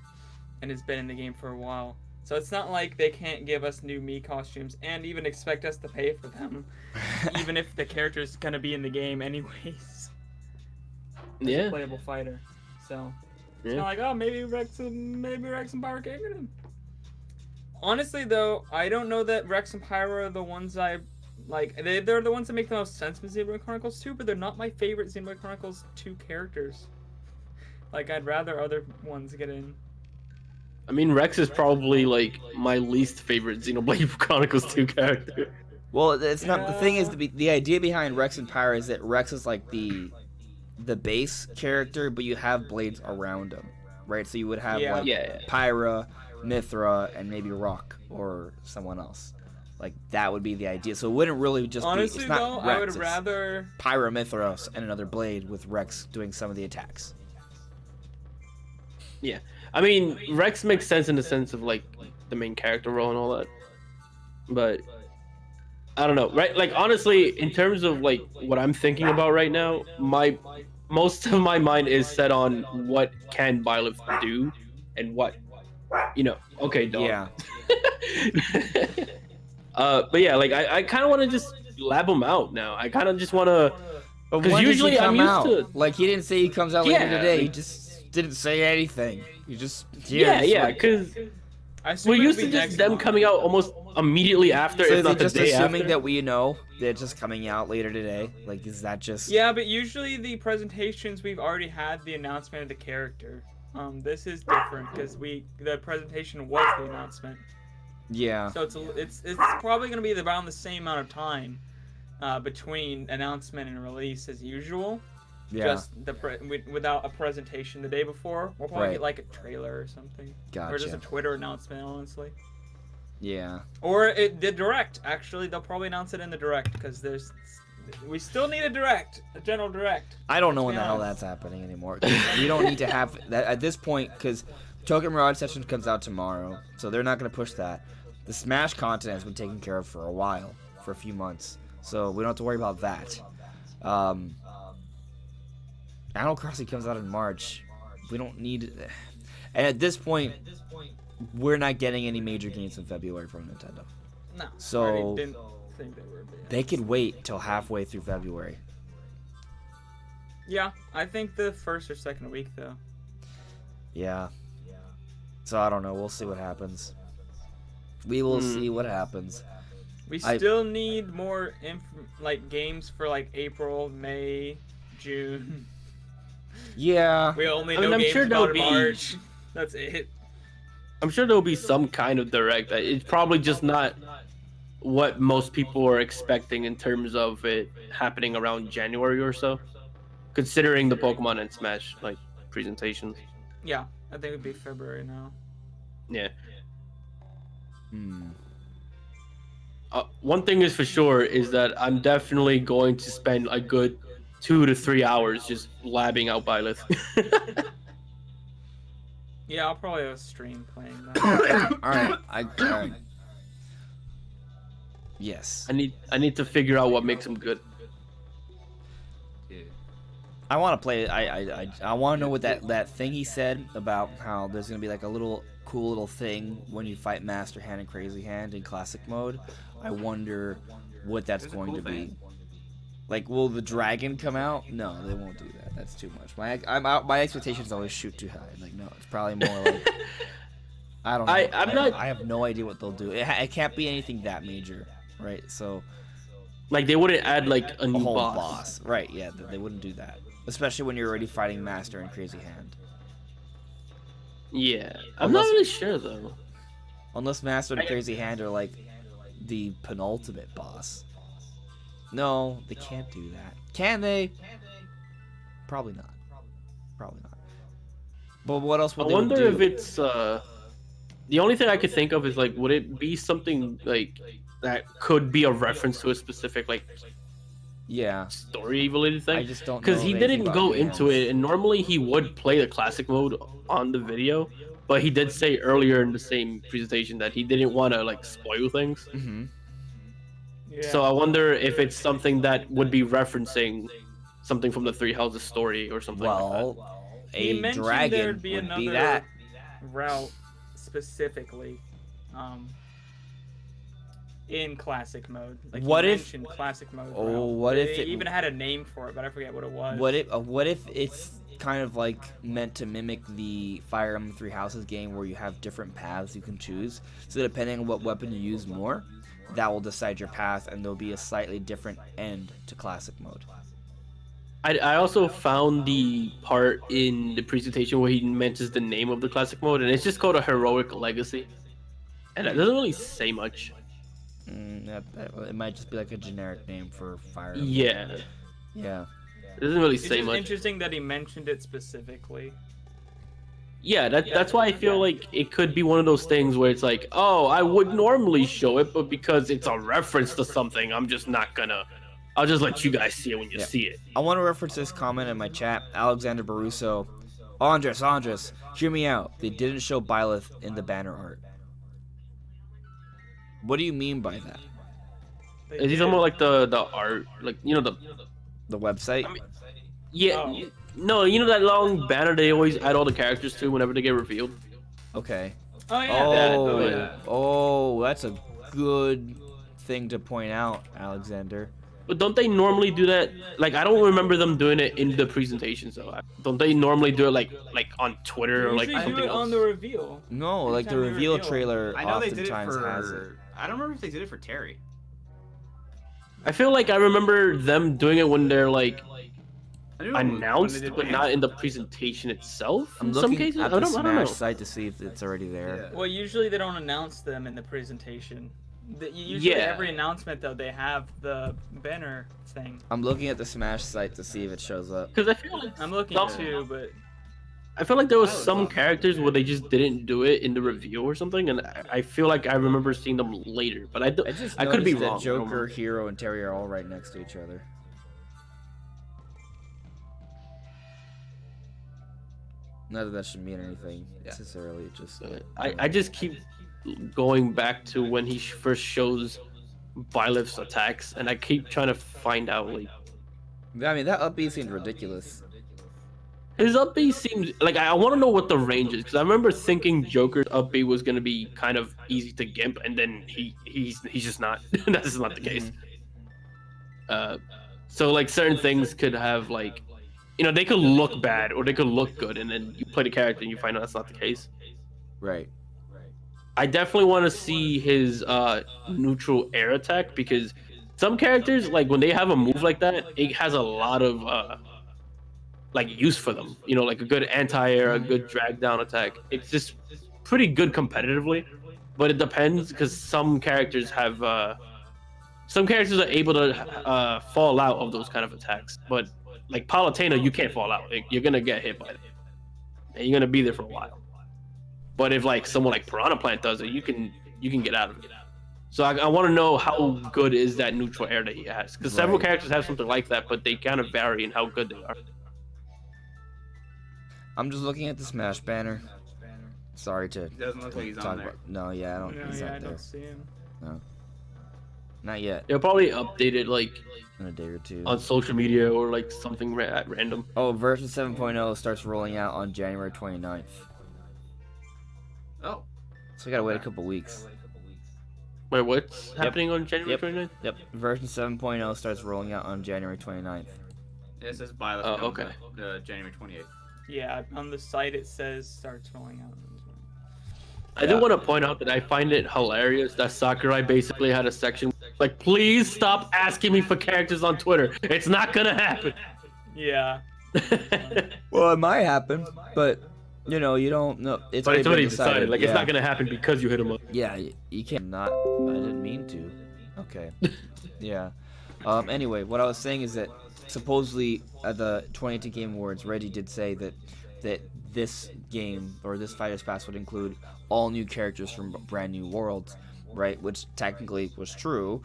and has been in the game for a while. So it's not like they can't give us new Mii costumes and even expect us to pay for them, even if the character's gonna be in the game anyways. Yeah. A playable fighter. So it's not like, oh, maybe Rex and Pyra can get him. Honestly, though, I don't know that Rex and Pyra are the ones I like. They're the ones that make the most sense with Xenoblade Chronicles 2, but they're not my favorite Xenoblade Chronicles 2 characters. Like, I'd rather other ones get in. I mean, Rex is probably like my least favorite Xenoblade Chronicles 2 character. Well, it's not. The thing is, the idea behind Rex and Pyra is that Rex is like the base character, but you have blades around him, right? So you would have Pyra, Mithra, and maybe Rock or someone else. Like that would be the idea. So it wouldn't really just honestly, be. It's not though, Rex, I would rather Pyra, Mithras, and another blade with Rex doing some of the attacks. Yeah. I mean, Rex makes sense in the sense of like the main character role and all that, but I don't know, right? Like honestly, in terms of like what I'm thinking about right now, most of my mind is set on what can Byleth do, and what, you know. Okay, dog. Yeah. But yeah, like I kind of want to just lab them out now. I kind of just want to, because usually I'm used to. Like he didn't say he comes out later today. He just didn't say anything. You just because we're used to just them coming out almost immediately after, so if not the just day assuming after. that we know they're just coming out later today. Like, is that just? Yeah, but usually the presentations we've already had the announcement of the character. This is different because the presentation was the announcement. Yeah. So it's probably gonna be around the same amount of time between announcement and release as usual. Yeah. Just without a presentation the day before. We'll probably get like a trailer or something. Gotcha. Or just a Twitter announcement, honestly. Yeah. Or the direct. Actually, they'll probably announce it in the direct because we still need a general direct. I don't know when the hell that's happening anymore. We don't need to have that at this point because Token Mirage Session comes out tomorrow, so they're not going to push that. The Smash content has been taken care of for a while, for a few months, so we don't have to worry about that. Animal Crossing comes out in March. We don't need. And at this point, we're not getting any major games in February from Nintendo. No. So I didn't think they were. they could wait till halfway through February. Yeah, I think the first or second week though. Yeah. So I don't know. We'll see what happens. We will see what happens. We still need more like games for like April, May, June. Yeah. We only I know mean, I'm games sure about there'll be- March. That's it. I'm sure there'll be some kind of direct. It's probably just not what most people are expecting in terms of it happening around January or so, considering the Pokemon and Smash like presentations. Yeah, I think it'd be February now. Yeah. Hmm. One thing is for sure is that I'm definitely going to spend a good 2 to 3 hours just labbing out Byleth. Yeah, I'll probably have a stream playing that. All right. All right. Yes. I need to figure out what makes him good. I want to play it. I want to know what that thing he said about how there's gonna be like a little cool little thing when you fight Master Hand and Crazy Hand in classic mode. I wonder what that's going to be. Like, will the dragon come out? No, they won't do that. That's too much. My expectations always shoot too high. Like, no, it's probably more like I don't know. I have no idea what they'll do. It can't be anything that major, right? So, like, they wouldn't add like a new whole boss. Right? Yeah, they wouldn't do that. Especially when you're already fighting Master and Crazy Hand. Yeah, I'm not really sure though. Unless Master and Crazy Hand are like the penultimate boss. No, they can't do that. Can they? Probably not. Probably not. But what else would I they wonder do? if it's the only thing I could think of is like, would it be something like that could be a reference to a specific like Yeah. story related thing? I just don't know because he anything didn't about go games. into it, and normally he would play the classic mode on the video, but he did say earlier in the same presentation that he didn't want to like spoil things. Mm-hmm. Yeah. So I wonder if it's something that would be referencing something from the Three Houses story or something like that. Well, He a mentioned dragon there'd be would be another that. route specifically in classic mode. Like, What he if- mentioned classic mode? Oh, route. what if They it- even had a name for it, but I forget what it was. What if it's kind of like meant to mimic the Fire Emblem Three Houses game where you have different paths you can choose. So depending on what weapon you use more, that will decide your path, and there'll be a slightly different end to classic mode. I also found the part in the presentation where he mentions the name of the classic mode, and it's just called a Heroic Legacy, and it doesn't really say much. It might just be like a generic name for Fire Emblem. Yeah, Yeah. it doesn't really It's say just much. interesting that he mentioned it specifically. Yeah, that's why I feel like it could be one of those things where it's like, oh, I would normally show it, but because it's a reference to something, I'm just not gonna. I'll just let you guys see it when you see it. I want to reference this comment in my chat. Alexander Baruso. Andres, hear me out. They didn't show Byleth in the banner art. What do you mean by that? Is he talking about like the art, like The website? yeah, Oh. no, that long banner they always add all the characters to whenever they get revealed. Okay. Oh yeah. That's a good thing to point out, Alexander. But don't they normally do that? Like, I don't remember them doing it in the presentations though. Don't they normally do it like on Twitter or like Usually do something it on else? the reveal. No, like the Anytime they reveal reveal. trailer I know they did it oftentimes has it. for. I don't remember if they did it for Terry. I feel like I remember them doing it when they're like I knew it was when they announced, did but Pam. not in the presentation itself. I'm In some looking cases, at I the don't know. Smash site to see if it's already there. Yeah. Well, usually they don't announce them in the presentation. Usually Yeah. every announcement though they have the banner thing. I'm looking at the Smash site to see if it shows up. Because I feel like I'm looking some- too, but I feel like there was some characters where they just didn't do it in the review or something, and I feel like I remember seeing them later. But I could be noticed that wrong. Joker, Hero, and Terry are all right next to each other. Not that that should mean anything necessarily. Just I just keep going back to when he first shows Byleth's attacks, and I keep trying to find out like. I mean, that upbeat seemed ridiculous. His up B seems like I want to know what the range is because I remember thinking Joker's up B was gonna be kind of easy to gimp, and then he's just not. That's just not the case. So like certain things could have like, they could look bad or they could look good, and then you play the character and you find out that's not the case. Right. I definitely want to see his neutral air attack because some characters, like when they have a move like that, it has a lot of like use for them. Like a good anti-air, a good drag down attack. It's just pretty good competitively, but it depends because some characters are able to fall out of those kind of attacks. But like Palutena, you can't fall out. You're gonna get hit by it, and you're gonna be there for a while. But if like someone like Piranha Plant does it, you can get out of it. So I want to know how good is that neutral air that he has, because several characters have something like that, but they kind of vary in how good they are. I'm just looking at the Smash banner. Sorry to. It doesn't look like he's on there. No, yeah, I don't. No, he's yeah, not I there. don't see him. No. Not yet. They'll probably update it like In a day or two. on social media or like something at random. Oh, version 7.0 starts rolling out on January 29th. Oh. So we gotta wait a couple weeks. Wait, what's happening on January 29th? Yep. Version 7.0 starts rolling out on January 29th. It says Byleth Oh, okay. January 28th. Yeah, on the site it says starts rolling out. I do want to point out that I find it hilarious that Sakurai basically had a section like, please stop asking me for characters on Twitter. It's not gonna happen. Yeah. Well, it might happen, but you don't know. It's But it's already already been decided. Like, yeah. it's not gonna happen because you hit him up. Yeah, you can't not. I didn't mean to. Okay. Yeah. Anyway, what I was saying is that supposedly at the 2018 Game Awards, Reggie did say that this game or this Fighters Pass would include all new characters from brand new worlds, right? Which technically was true,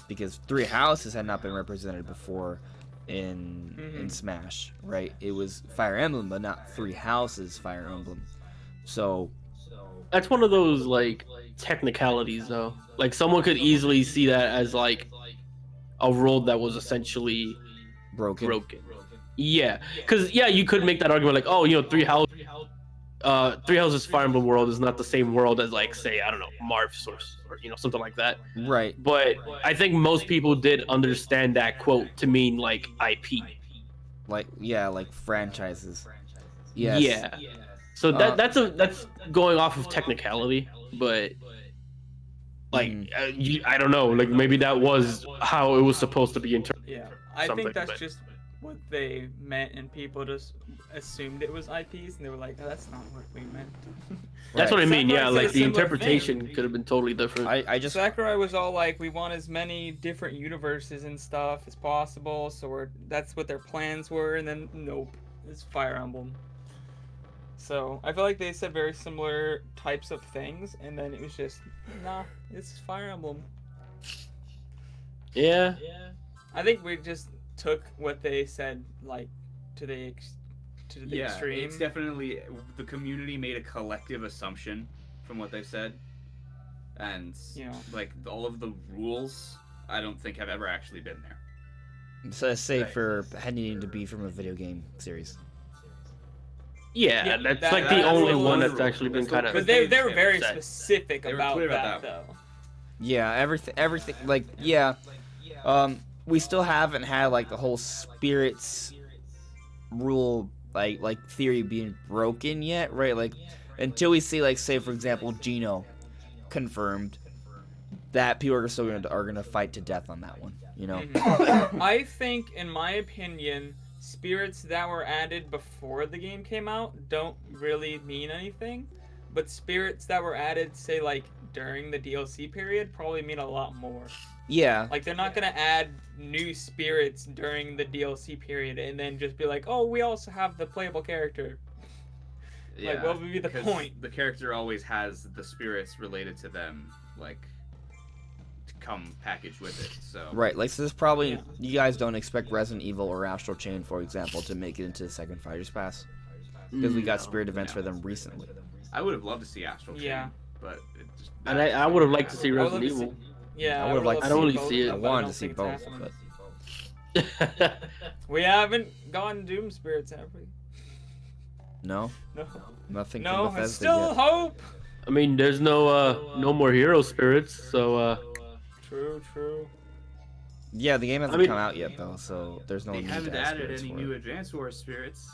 because 3 houses had not been represented before in Smash, right? It was Fire Emblem, but not 3 houses Fire Emblem. So That's one of those like technicalities, though. Like someone could easily see that as like a world that was essentially broken. Yeah, because you could make that argument like, oh, 3 houses Fire Emblem world is not the same world as like, say, I don't know, Marv's or something like that. Right. But I think most people did understand that quote to mean like IP. Like franchises. Yes. Yeah. So that's going off of technicality, but like I don't know, like maybe that was how it was supposed to be interpreted. Yeah, I think that's just what they meant, and people just assumed it was IPs, and they were like, oh, that's not what we meant. That's what I mean. Sakurai Yeah, said like a the similar interpretation thing. could have been totally different. I just Sakurai was all like, we want as many different universes and stuff as possible, so that's what their plans were, and then nope, it's Fire Emblem. So I feel like they said very similar types of things, and then it was just, nah, it's Fire Emblem. Yeah. I think we just took what they said like to the extreme. It's definitely the community made a collective assumption from what they've said, and like all of the rules I don't think have ever actually been there. So say for needing to be from a video game series. Yeah, that's like the only one that's actually been kind of. But they were very set. specific about that, though. Yeah, everything like we still haven't had like the whole spirits rule like theory being broken yet, right? Like until we see like say for example Geno confirmed, that people are still gonna fight to death on that one, I think, in my opinion, spirits that were added before the game came out don't really mean anything, but spirits that were added, say, like, during the DLC period probably mean a lot more. Yeah. Like, they're not gonna add new spirits during the DLC period and then just be like, oh, we also have the playable character. Yeah, like, what would be the point? The character always has the spirits related to them, like, to come packaged with it, so... Right, like, so this probably... Yeah. You guys don't expect Resident Evil or Astral Chain, for example, to make it into the second Fighters Pass? Because we got spirit events for them recently. I would have loved to see Astral Chain, but it just... And I would have liked to see Resident Evil. Yeah, I would have liked I don't really see it. I wanted to see both, but... We haven't gotten Doom spirits, have we? No, No. nothing. No, from there's Bethesda still yet. hope. I mean, there's no more hero spirits, so True. Yeah, the game hasn't mean- come out yet though, so there's no They need haven't to add added spirits any for new it. Advance Wars spirits.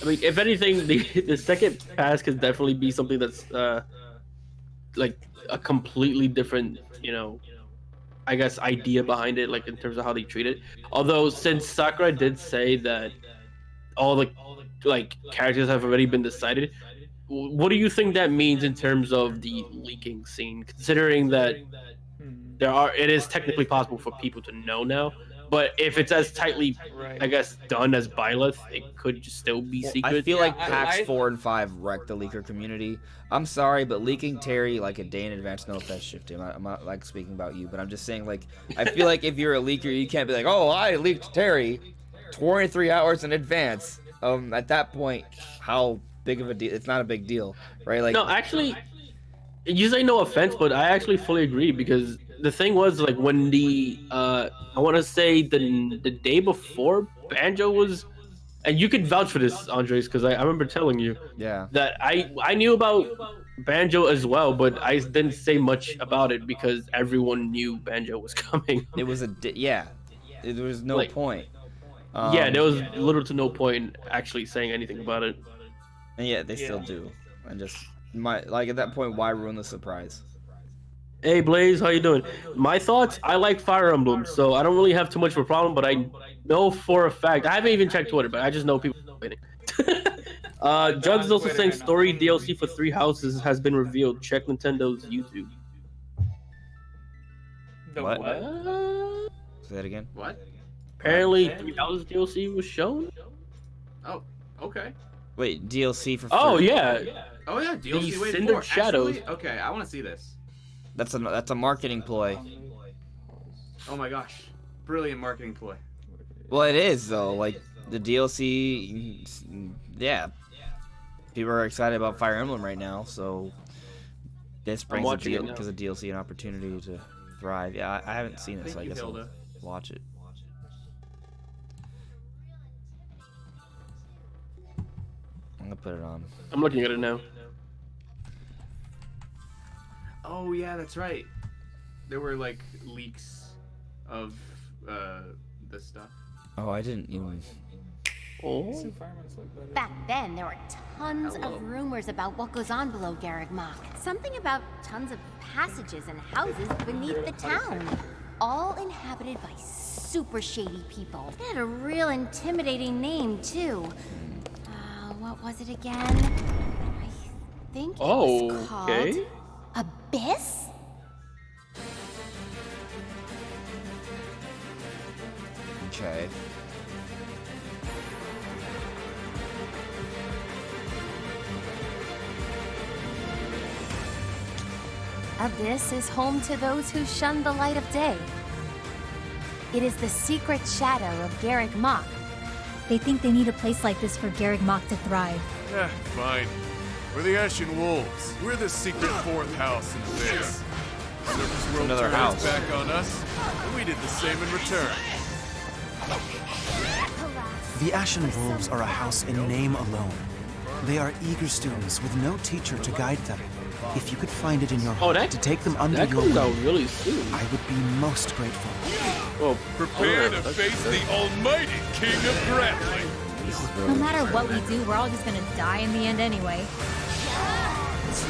I mean, if anything, the second pass could definitely be something that's like a completely different, I guess, idea behind it, like in terms of how they treat it. Although, since Sakurai did say that all the like characters have already been decided, what do you think that means in terms of the leaking scene? Considering that it is technically possible for people to know now, but if it's as tightly, Right. I guess, done as Byleth, it could just still be secret. I feel like Yeah, packs I- 4 and 5 wrecked the leaker community. I'm sorry, but leaking Terry like a day in advance, no offense, Shifty. I'm not like speaking about you, but I'm just saying, like, I feel like if you're a leaker, you can't be like, oh, I leaked Terry 23 hours in advance. At that point, how big of a deal? It's not a big deal, right? Like, No, actually, you say no offense, but I actually fully agree, because the thing was, like, when I want to say the day before Banjo was, and you could vouch for this, Andres, because I remember telling you yeah. that I knew about Banjo as well, but I didn't say much about it because everyone knew Banjo was coming. It was yeah. There was no Like, point. Yeah, there was little to no point in actually saying anything about it. And yeah, they still do. And just like at that point, why ruin the surprise? Hey Blaze, how you doing? My thoughts, I like Fire Emblem, so I don't really have too much of a problem, but I know for a fact, I haven't even checked Twitter, but I just know people are waiting. Jugs is also saying story DLC for 3 houses has been revealed. Check Nintendo's YouTube. The What? what? Say that again. What? Apparently 3 houses DLC was shown? Oh, okay. Wait, DLC for free? Oh yeah. Oh yeah, DLC Wave Cinder 4. Shadows. Actually, okay, I want to see this. That's a marketing ploy. Oh my gosh, brilliant marketing ploy. Well, it is though. Like the DLC, yeah. People are excited about Fire Emblem right now, so this brings watching it now. because of DLC an opportunity to thrive. Yeah, I haven't seen it, so I Thank you, guess I'll Hilda. watch it. I'm gonna put it on. I'm looking at it now. Oh yeah, that's right. There were like leaks of this stuff. Oh, I didn't even. Oh. Back then, there were tons Hello. of rumors about what goes on below Garreg Mach. Something about tons of passages and houses beneath the town. All inhabited by super shady people. They had a real intimidating name, too. What was it again? I think it was called Okay. Abyss? Okay. Abyss is home to those who shun the light of day. It is the secret shadow of Garreg Mach. They think they need a place like this for Garreg Mach to thrive. Fine. We're the Ashen Wolves. We're the secret 4th house in Abyss. Surface World Another turned house. its back on us, and we did the same in return. The Ashen Wolves are a house in name alone. They are eager students with no teacher to guide them. If you could find it in your heart to take them under That your comes out wing, really soon. I would be most grateful. Oh, Prepare to face the almighty King of Grappling. No matter what we do, we're all just gonna die in the end anyway.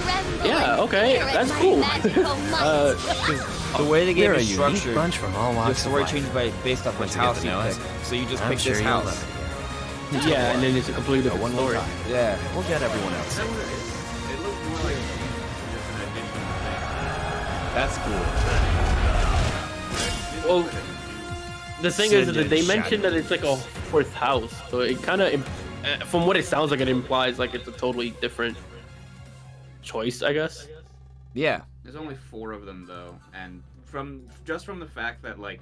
Tremble Yeah, and okay, fear at that's my cool. magical might. The way the game We're a is unique structured, bunch from all the walks of story life. changes based off which house you pick. So you just I'm pick sure this you'll house. love it. yeah, and then it's a completely different story. Yeah. We'll get everyone else. It looked more like just an addition thing. That's cool. Well, the thing is that they mentioned that it's like a 4th house, so it kind of, from what it sounds like, it implies like it's a totally different choice, I guess. Yeah. There's only 4 of them though, and from the fact that like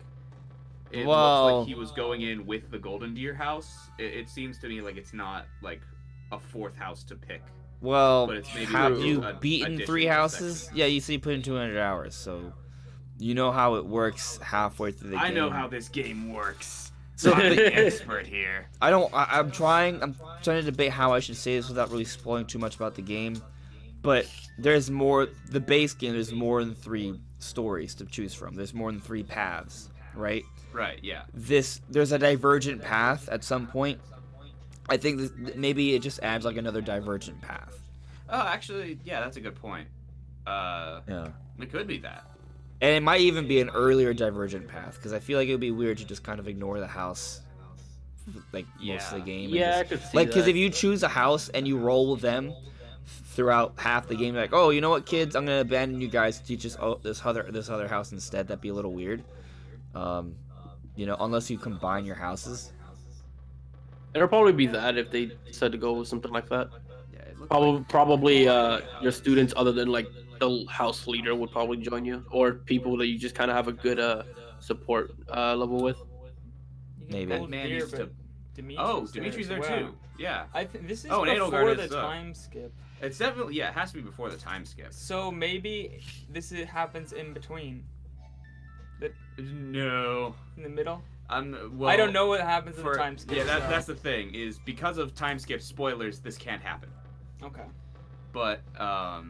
it Well- looks like he was going in with the Golden Deer house, it seems to me like it's not like a 4th house to pick. Well, But it's maybe have like you a beaten addition 3 to the houses? section. Yeah, you see, put in 200 hours, so you know how it works halfway through the game. I know how this game works. So I'm the expert here. I'm trying to debate how I should say this without really spoiling too much about the game. But there's more. The base game. There's more than 3 stories to choose from. There's more than 3 paths, right? Right. Yeah. There's a divergent path at some point. I think maybe it just adds like another divergent path. Oh, actually, yeah, that's a good point. Yeah. It could be that. And it might even be an earlier divergent path, because I feel like it would be weird to just kind of ignore the house, like most of the game. Yeah, I could see like, because that. if you choose a house and you roll with them throughout half the game, like, oh, you know what, kids, I'm gonna abandon you guys to teach us this other house instead. That'd be a little weird. You know, unless you combine your houses. It'll probably be that if they decide to go with something like that. Yeah, Probably your students, other than like the house leader, would probably join you, or people that you just kind of have a good support level with. Maybe. That man used to. Dimitri's there well. too. Yeah. I think this is Oh, and before Edelgard the is, time skip. It's definitely it has to be before the time skip. So maybe happens in between. No. In the middle. Well, I don't know what happens in the time skip. Yeah, so. that's the thing is because of time skip spoilers, this can't happen. Okay. But I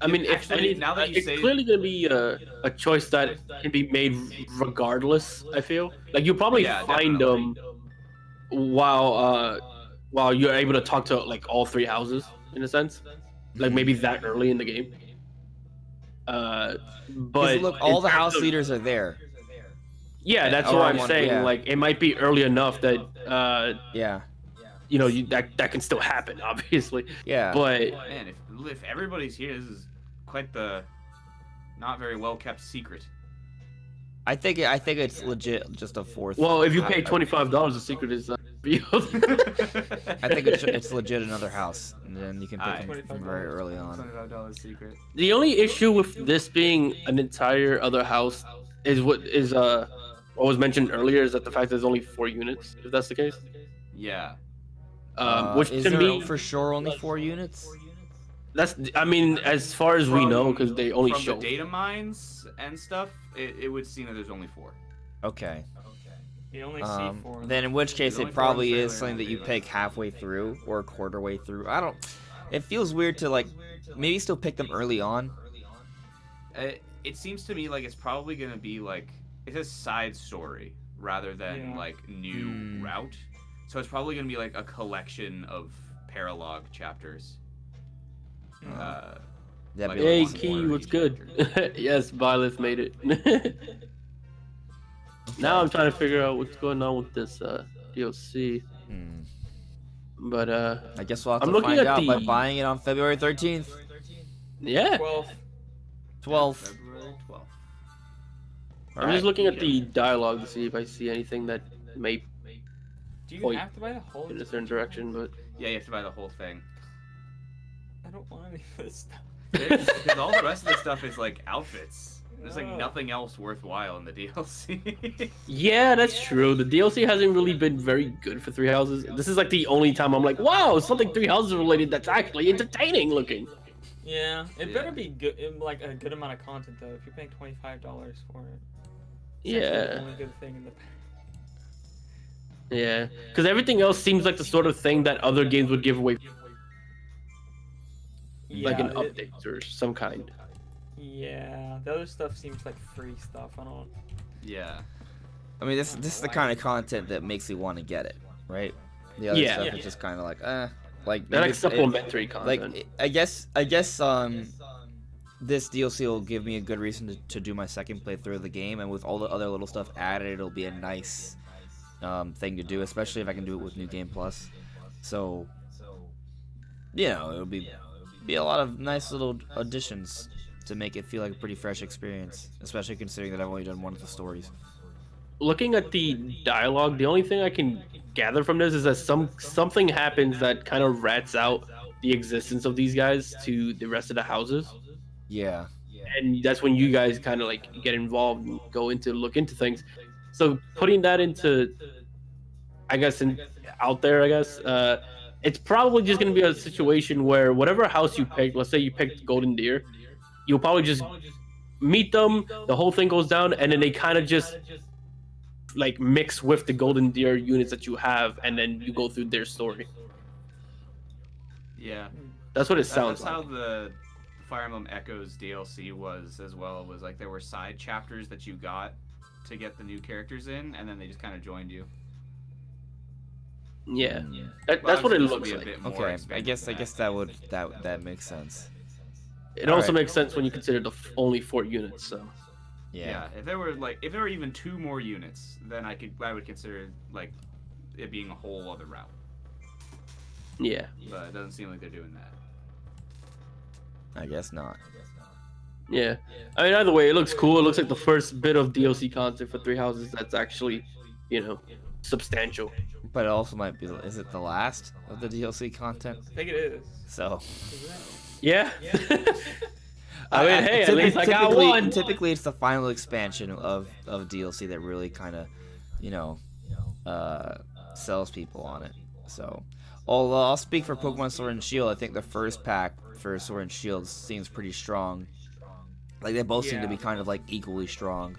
mean, actually, now that you it's say, clearly gonna be a choice that can be made regardless. I feel like you probably find them while you're able to talk to like all 3 houses in a sense, like maybe that early in the game. But look, all the house leaders are there. Yeah, that's what I'm saying. Yeah. Like, it might be early enough that yeah, you know, that can still happen, obviously. Yeah. But man, if everybody's here, this is quite the not very well kept secret. I think it's legit, just a 4th. Well, if you pay $25, the secret is revealed. I think it's legit another house, and then you can pick them from very early on. $25 secret. The only issue with this being an entire other house is what was mentioned earlier, is that the fact there's only 4 units. If that's the case. Yeah. Which is to there me, for sure only 4 units? That's, I mean, as far as we know, because they only from show the data mines and stuff, it would seem that there's only 4. Okay. You only see 4. Then in which case it probably is something that you pick halfway through or a quarter way through. I don't. It feels weird to like maybe still pick them early on. It seems to me like it's probably gonna be like it's a side story rather than like new route. So it's probably gonna be like a collection of paralogue chapters. Hey, Key, what's good? Yes, Byleth made it. Now I'm trying to figure out what's going on with this DLC. But I guess we'll have to find out by buying it on February 13th. Yeah. 12th. February 12th. I'm just looking at the dialogue to see if I see anything that may Do you have to buy the whole in a certain direction, but yeah, you have to buy the whole thing. I don't want any of this stuff. Because all the rest of the stuff is like outfits. There's like nothing else worthwhile in the DLC. Yeah, that's true. The DLC hasn't really been very good for 3 houses. This is like the only time I'm like, wow, something 3 houses related that's actually entertaining looking. Yeah, it better be good, like a good amount of content though. If you're paying $25 for it. It's the only good thing in the. Yeah, because everything else seems like the sort of thing that other games would give away, like an update or some kind. Yeah, the other stuff seems like free stuff. I don't. Yeah. I mean, this is the kind of content that makes you want to get it, right? The other stuff is just kind of like, like they're like supplementary content. Like, I guess, this DLC will give me a good reason to do my second playthrough of the game, and with all the other little stuff added, it'll be a nice thing to do, especially if I can do it with New Game Plus. So, you know, it'll be a lot of nice little additions to make it feel like a pretty fresh experience, especially considering that I've only done one of the stories. Looking at the dialogue, the only thing I can gather from this is that something happens that kind of rats out the existence of these guys to the rest of the houses. Yeah. And that's when you guys kind of like get involved and go into look into things. So putting that into, I guess, out there, I guess, it's probably just going to be a situation where whatever house you picked, let's say you picked Golden Deer, you'll probably just meet them, the whole thing goes down, and then they kind of just like mix with the Golden Deer units that you have, and then you go through their story. Yeah, that's what it sounds like. That's how the Fire Emblem Echoes DLC was as well. It was like there were side chapters that you got to get the new characters in, and then they just kind of joined you. Yeah, that's what it looks like. Okay, I guess that makes sense. It also makes sense when you consider the only 4 units. So. Yeah. If there were even 2 more units, then I would consider like it being a whole other route. Yeah. But it doesn't seem like they're doing that. I guess not. Yeah. I mean, either way, it looks cool. It looks like the first bit of DLC content for 3 Houses that's actually, substantial. But it also might be. Is it the last of the DLC content? I think it is. So. Yeah. I mean, hey, at least I got one. Typically, it's the final expansion of DLC that really kind of, sells people on it. So, although I'll speak for Pokemon Sword and Shield, I think the first pack for Sword and Shield seems pretty strong. Like they both seem to be kind of like equally strong.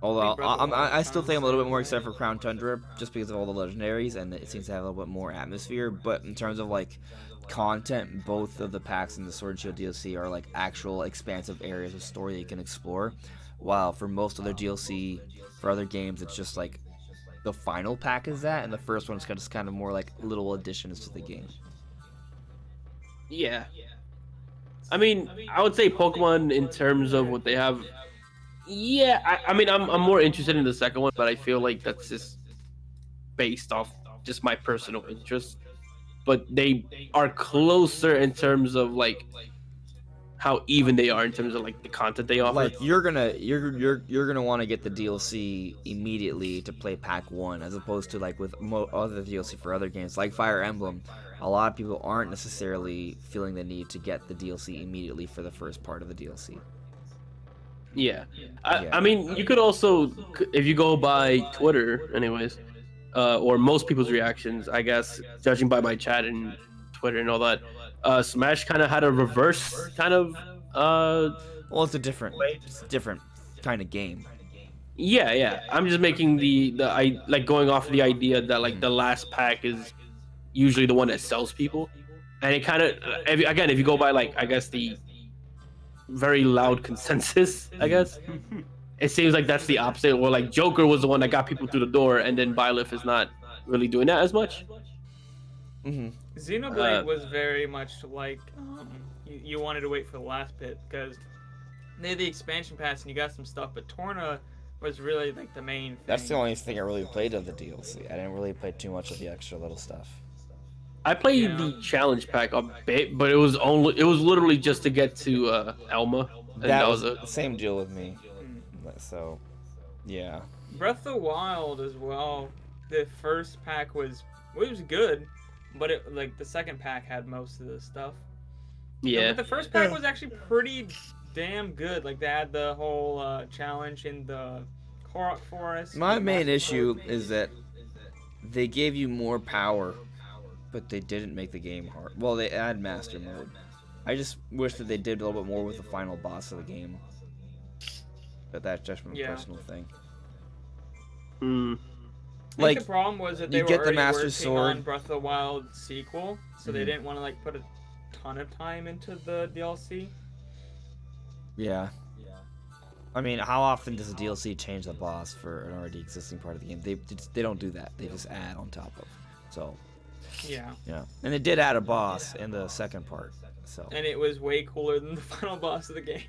Although I still think I'm a little bit more excited for Crown Tundra just because of all the legendaries and it seems to have a little bit more atmosphere. But in terms of like content, both of the packs in the Sword and Shield DLC are like actual expansive areas of story that you can explore. While for most other DLC for other games, it's just like the final pack is that, and the first one's just kind of more like little additions to the game. Yeah. I mean, I would say Pokemon in terms of what they have. Yeah, I mean, I'm more interested in the second one, but I feel like that's just based off just my personal interest. But they are closer in terms of like how even they are in terms of like the content they offer. Like you're gonna want to get the DLC immediately to play Pack 1, as opposed to like with other DLC for other games like Fire Emblem. A lot of people aren't necessarily feeling the need to get the DLC immediately for the first part of the DLC. Yeah. I mean, you could also, if you go by Twitter, anyways, or most people's reactions, I guess, judging by my chat and Twitter and all that, Smash kind of had a reverse kind of. Well, it's a different kind of game. Yeah. I'm just making I like going off the idea that like the last pack is usually the one that sells people, and it kind of again, if you go by like I guess the very loud consensus, I guess it seems like that's the opposite. Where like Joker was the one that got people through the door, and then Byleth is not really doing that as much. Xenoblade was very much like you wanted to wait for the last bit because they had the expansion pass and you got some stuff, but Torna was really like the main thing. That's the only thing I really played of the DLC. I didn't really play too much of the extra little stuff. I played the challenge pack a bit, but it was literally just to get to Elma. That was the same deal with me. So, yeah. Breath of the Wild as well. The first pack was good, but the second pack had most of the stuff. Yeah. But the first pack was actually pretty damn good. Like they had the whole challenge in the Korok Forest. My main issue is that they gave you more power, but they didn't make the game hard. Well, they add Master Mode. I just wish that they did a little bit more with the final boss of the game. But that's just my personal thing. I think the problem was that they you were get the already Master working Sword. on Breath of the Wild sequel, so they didn't want to like put a ton of time into the DLC. Yeah. I mean, how often does a DLC change the boss for an already existing part of the game? They don't do that. They just add on top of. So. Yeah. Yeah. And they did add a boss in the second part. So. And it was way cooler than the final boss of the game.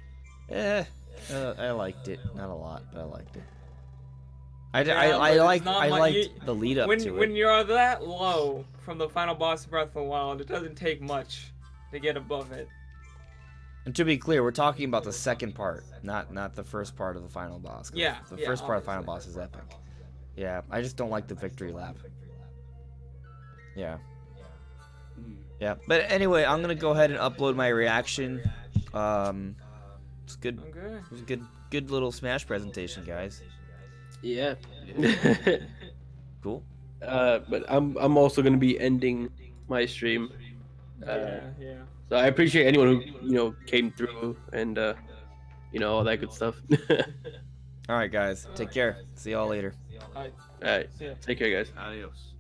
I liked it. Not a lot, but I liked it. I liked the lead up to it. When you're that low from the final boss of Breath of the Wild, it doesn't take much to get above it. And to be clear, we're talking about the second part, not the first part of the final boss. Yeah. The first part of the final boss is epic. Yeah, I just don't like the victory lap. Yeah. Yeah, but anyway, I'm gonna go ahead and upload my reaction. It's good. Okay. It was a good little Smash presentation, guys. Yeah. Cool. But I'm also gonna be ending my stream. Yeah. So I appreciate anyone who came through and all that good stuff. All right, guys. Take care. See y'all later. Alright. All right. See ya. Take care, guys. Adios.